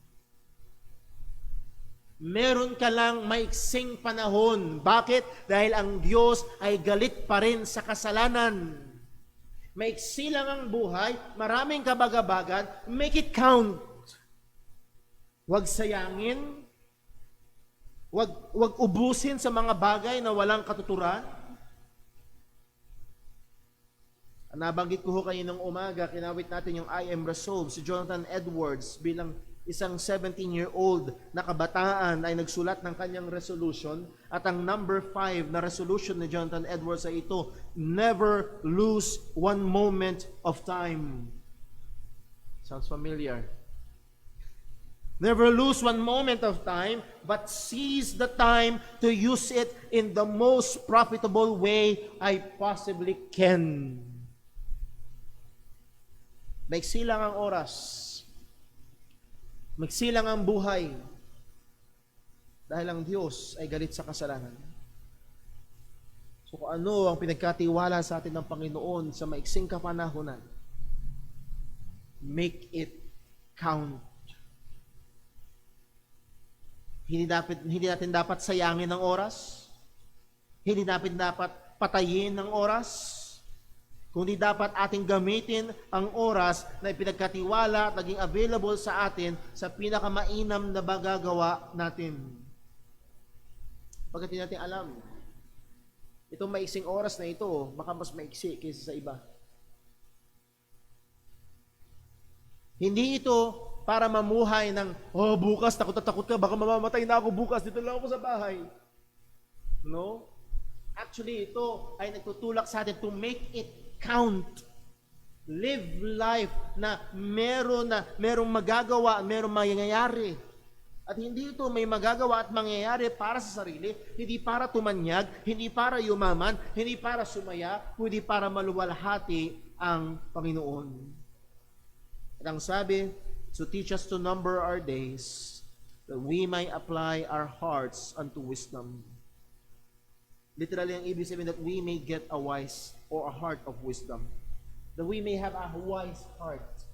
Meron ka lang maiksing panahon. Bakit? Dahil ang Diyos ay galit pa rin sa kasalanan. Maiksi lang ang buhay, maraming kabagabagan, make it count. Huwag sayangin, huwag ubusin sa mga bagay na walang katuturan. Nabanggit ko ho kaninang umaga, kinawit natin yung I Am Resolved, si Jonathan Edwards bilang isang 17-year-old na kabataan ay nagsulat ng kanyang resolution at ang number 5 na resolution ni Jonathan Edwards ay ito, never lose one moment of time. Sounds familiar. Never lose one moment of time, but seize the time to use it in the most profitable way I possibly can. Maiksi lang ang oras. Magsilang ang buhay dahil ang Diyos ay galit sa kasalanan. So kung ano ang pinagkatiwala sa atin ng Panginoon sa maiksing kapanahunan, make it count. Hindi natin dapat sayangin ng oras. Hindi natin dapat patayin ng oras. Kundi dapat ating gamitin ang oras na ipinagkatiwala at naging available sa atin sa pinakamainam na magagawa natin. Pagkat hindi natin alam, itong maiksing oras na ito, baka mas maiksi kaysa sa iba. Hindi ito para mamuhay ng, bukas, takot na takot ka, baka mamamatay na ako bukas, dito lang ako sa bahay. No? Actually, ito ay nagtutulak sa atin to make it count. Live life na merong magagawa, merong mangyayari. At hindi ito may magagawa at mangyayari para sa sarili, hindi para tumanyag, hindi para yumaman, hindi para sumaya, kundi para maluwalhati ang Panginoon. At ang sabi, to teach us to number our days, that we may apply our hearts unto wisdom. Literally, ang ibig sabihin that we may get a wise or a heart of wisdom. That we may have a wise heart.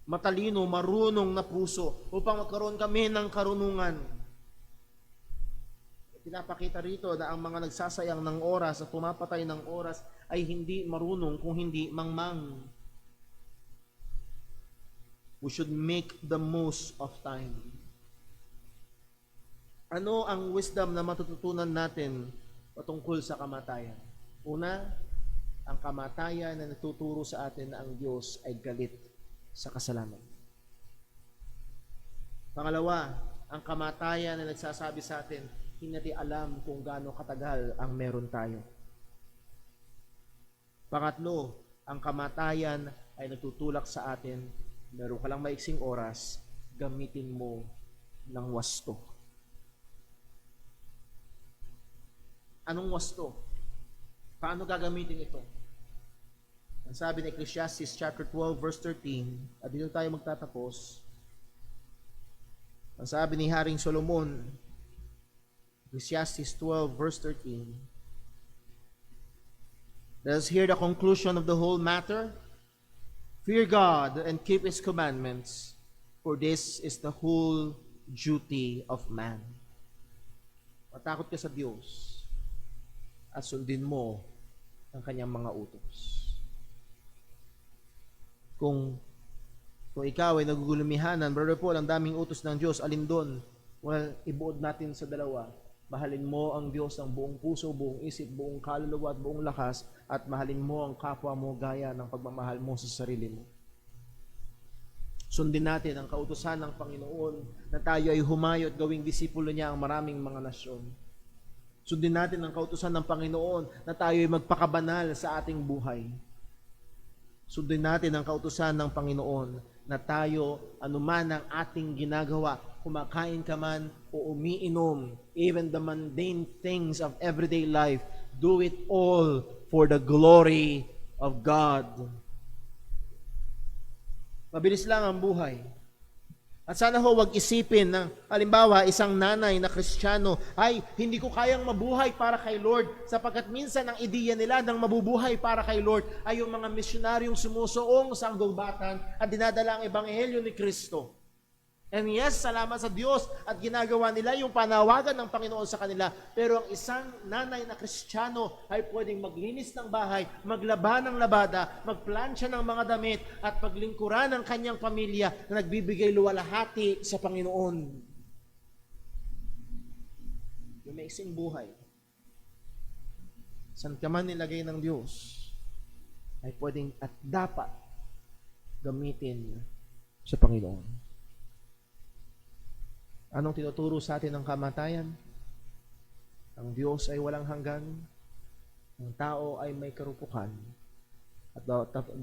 Matalino, marunong na puso upang magkaroon kami ng karunungan. Pinapakita rito na ang mga nagsasayang ng oras at pumapatay ng oras ay hindi marunong kung hindi mangmang. We should make the most of time. Ano ang wisdom na matututunan natin patungkol sa kamatayan? Una, ang kamatayan na nagtuturo sa atin na ang Diyos ay galit sa kasalanan. Pangalawa, ang kamatayan na nagsasabi sa atin, hindi natin alam kung gaano katagal ang meron tayo. Pangatlo, ang kamatayan ay nagtutulak sa atin, meron ka lang maiksing oras, gamitin mo ng wasto. Anong wasto? Paano gagamitin ito? Ang sabi ng Ecclesiastes chapter 12 verse 13, at dito tayo magtatapos. Ang sabi ni Haring Solomon, Ecclesiastes 12 verse 13, let us hear the conclusion of the whole matter. Fear God and keep His commandments, for this is the whole duty of man. Matakot ka sa Diyos at sundin mo ang kanyang mga utos. Kung ikaw ay nagugulumihanan, Brother Paul, ang daming utos ng Diyos, alin doon? Well, ibuod natin sa dalawa. Mahalin mo ang Diyos ng buong puso, buong isip, buong kaluluwa at buong lakas, at mahalin mo ang kapwa mo gaya ng pagmamahal mo sa sarili mo. Sundin natin ang kautusan ng Panginoon na tayo ay humayo at gawing disipulo niya ang maraming mga nasyon. Sundin natin ang kautusan ng Panginoon na tayo ay magpakabanal sa ating buhay. Sundin natin ang kautusan ng Panginoon na tayo, anuman ang ating ginagawa, kumakain ka man o umiinom, even the mundane things of everyday life, do it all for the glory of God. Mabilis lang ang buhay. At sana ho, wag isipin ng, halimbawa, isang nanay na Kristiyano, ay, hindi ko kayang mabuhay para kay Lord, sapagkat minsan ang ideya nila ng mabubuhay para kay Lord ay yung mga misyonaryong sumusuong sa anggubatan at dinadala ang ebanghelyo ni Kristo. And yes, salamat sa Diyos at ginagawa nila yung panawagan ng Panginoon sa kanila. Pero ang isang nanay na Kristiyano ay pwedeng maglinis ng bahay, maglaba ng labada, magplansya ng mga damit at paglingkuran ng kanyang pamilya na nagbibigay luwalhati sa Panginoon. Yung maiksing buhay, saan ka man nilagay ng Diyos, ay pwedeng at dapat gamitin sa Panginoon. Anong tinuturo sa atin ng kamatayan? Ang Diyos ay walang hanggan, ang tao ay may karupukan, at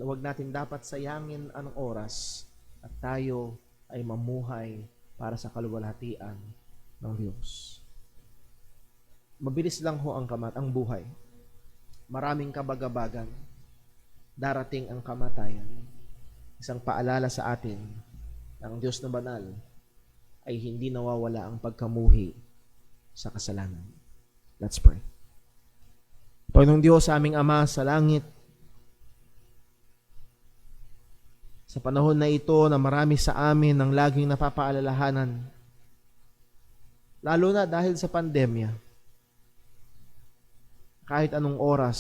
huwag natin dapat sayangin ang oras at tayo ay mamuhay para sa kaluwalhatian ng Diyos. Mabilis lang ho ang buhay. Maraming kabagabagan. Darating ang kamatayan. Isang paalala sa atin, ang Diyos na banal ay hindi nawawala ang pagkamuhi sa kasalanan. Let's pray. Panginoong Diyos, aming Ama sa langit, sa panahon na ito na marami sa amin ang laging napapaalalahanan, lalo na dahil sa pandemya, kahit anong oras,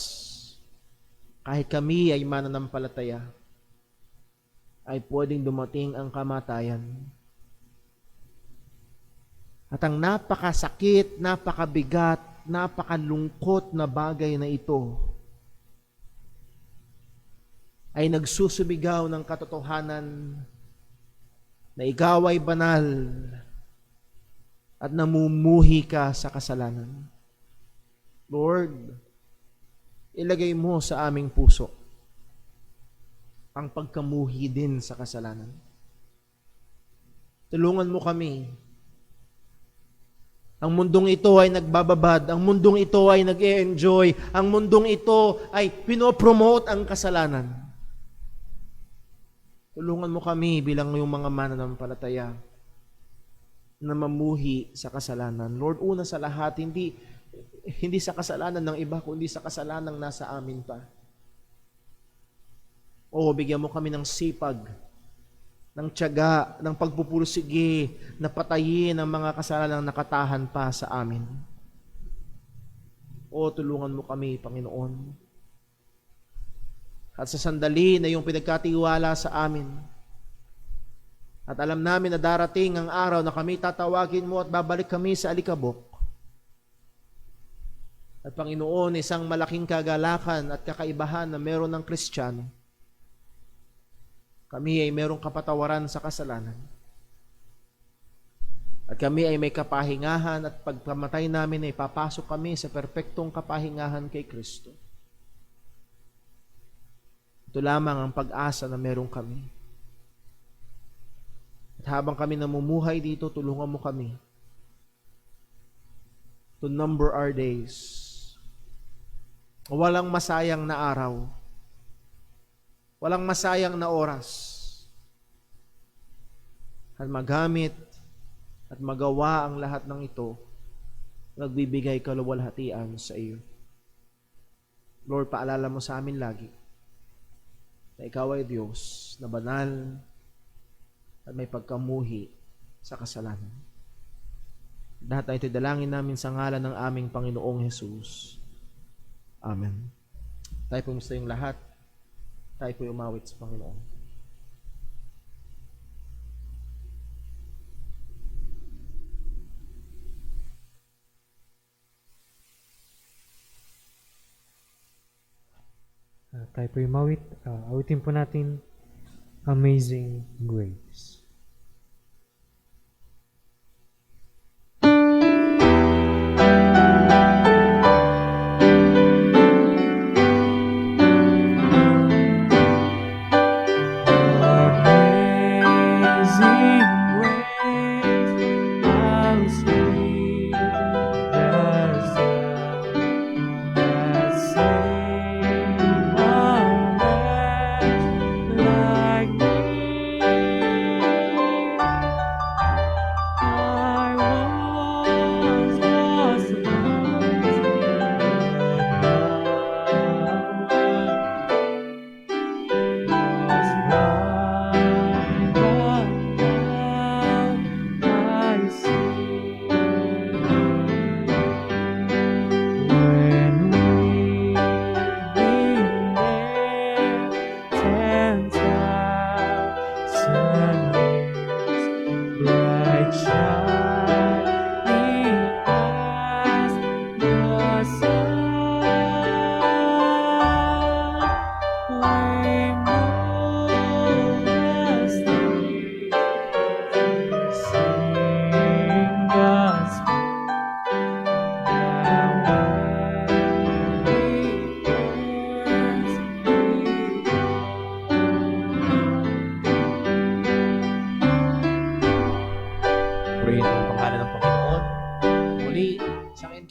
kahit kami ay mananampalataya, ay pwedeng dumating ang kamatayan. At ang napakasakit, napakabigat, napakalungkot na bagay na ito ay nagsusumigaw ng katotohanan na ikaw ay banal at namumuhi ka sa kasalanan. Lord, ilagay mo sa aming puso ang pagkamuhi din sa kasalanan. Tulungan mo kami. Ang mundong ito ay nagbababad, ang mundong ito ay nag-e-enjoy, ang mundong ito ay pinopromote ang kasalanan. Tulungan mo kami bilang yung mga mananampalataya na mamuhi sa kasalanan. Lord, una sa lahat, hindi sa kasalanan ng iba, kundi sa kasalanang nasa amin pa. O, bigyan mo kami ng sipag, ng tiyaga, ng pagpupursige, na patayin ang mga kasalanang nakatahan pa sa amin. O, tulungan mo kami, Panginoon. At sa sandali na yung pinagkatiwala sa amin, at alam namin na darating ang araw na kami tatawagin mo at babalik kami sa alikabok. At Panginoon, isang malaking kagalakan at kakaibahan na meron ng Kristiyano. Kami ay merong kapatawaran sa kasalanan. At kami ay may kapahingahan at pagpamatay namin ay papasok kami sa perpektong kapahingahan kay Kristo. Ito lamang ang pag-asa na meron kami. At habang kami namumuhay dito, tulungan mo kami to number our days. Walang masayang na araw. Walang masayang na oras. At magamit at magawa ang lahat ng ito, nagbibigay kaluwalhatian sa iyo. Lord, paalala mo sa amin lagi na ikaw ay Diyos na banal at may pagkamuhi sa kasalanan. Lahat ay dalangin namin sa ngalan ng aming Panginoong Hesus. Amen. Tayo po yung lahat. Tayo po umawit sa Panginoon. Tayo po umawit. Awitin po natin Amazing Grace.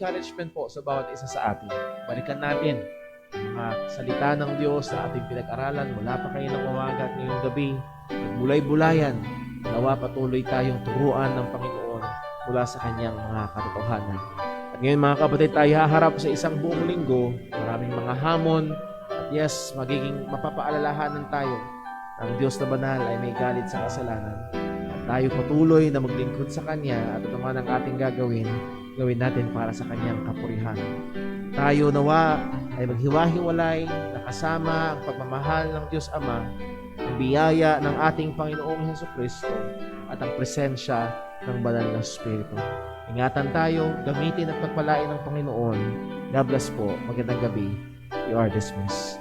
Encouragement po sa bawat isa sa atin. Balikan natin ang mga salita ng Diyos na ating pinag-aralan mula pa kayo ng umaga at ngayong gabi. Nagbulay-bulayan, nawa patuloy tayong turuan ng Panginoon mula sa kanyang mga katotohanan. At ngayon mga kapatid, tayo haharap sa isang buong linggo, maraming mga hamon, at yes, magiging mapapaalalahanan tayo ang Diyos na banal ay may galit sa kasalanan. At tayo patuloy na maglingkod sa Kanya at ito man ang ating gagawin natin para sa Kanyang kapurihan. Tayo nawa ay maghiwa-hiwalay na kasama ang pagmamahal ng Diyos Ama, ang biyaya ng ating Panginoong Hesukristo at ang presensya ng Banal na Espiritu. Ingatan tayo, gamitin at pagpalain ng Panginoon. God bless po. Magandang gabi. You are dismissed.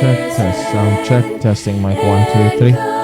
check, test, sound check, testing mic 1, 2, 3.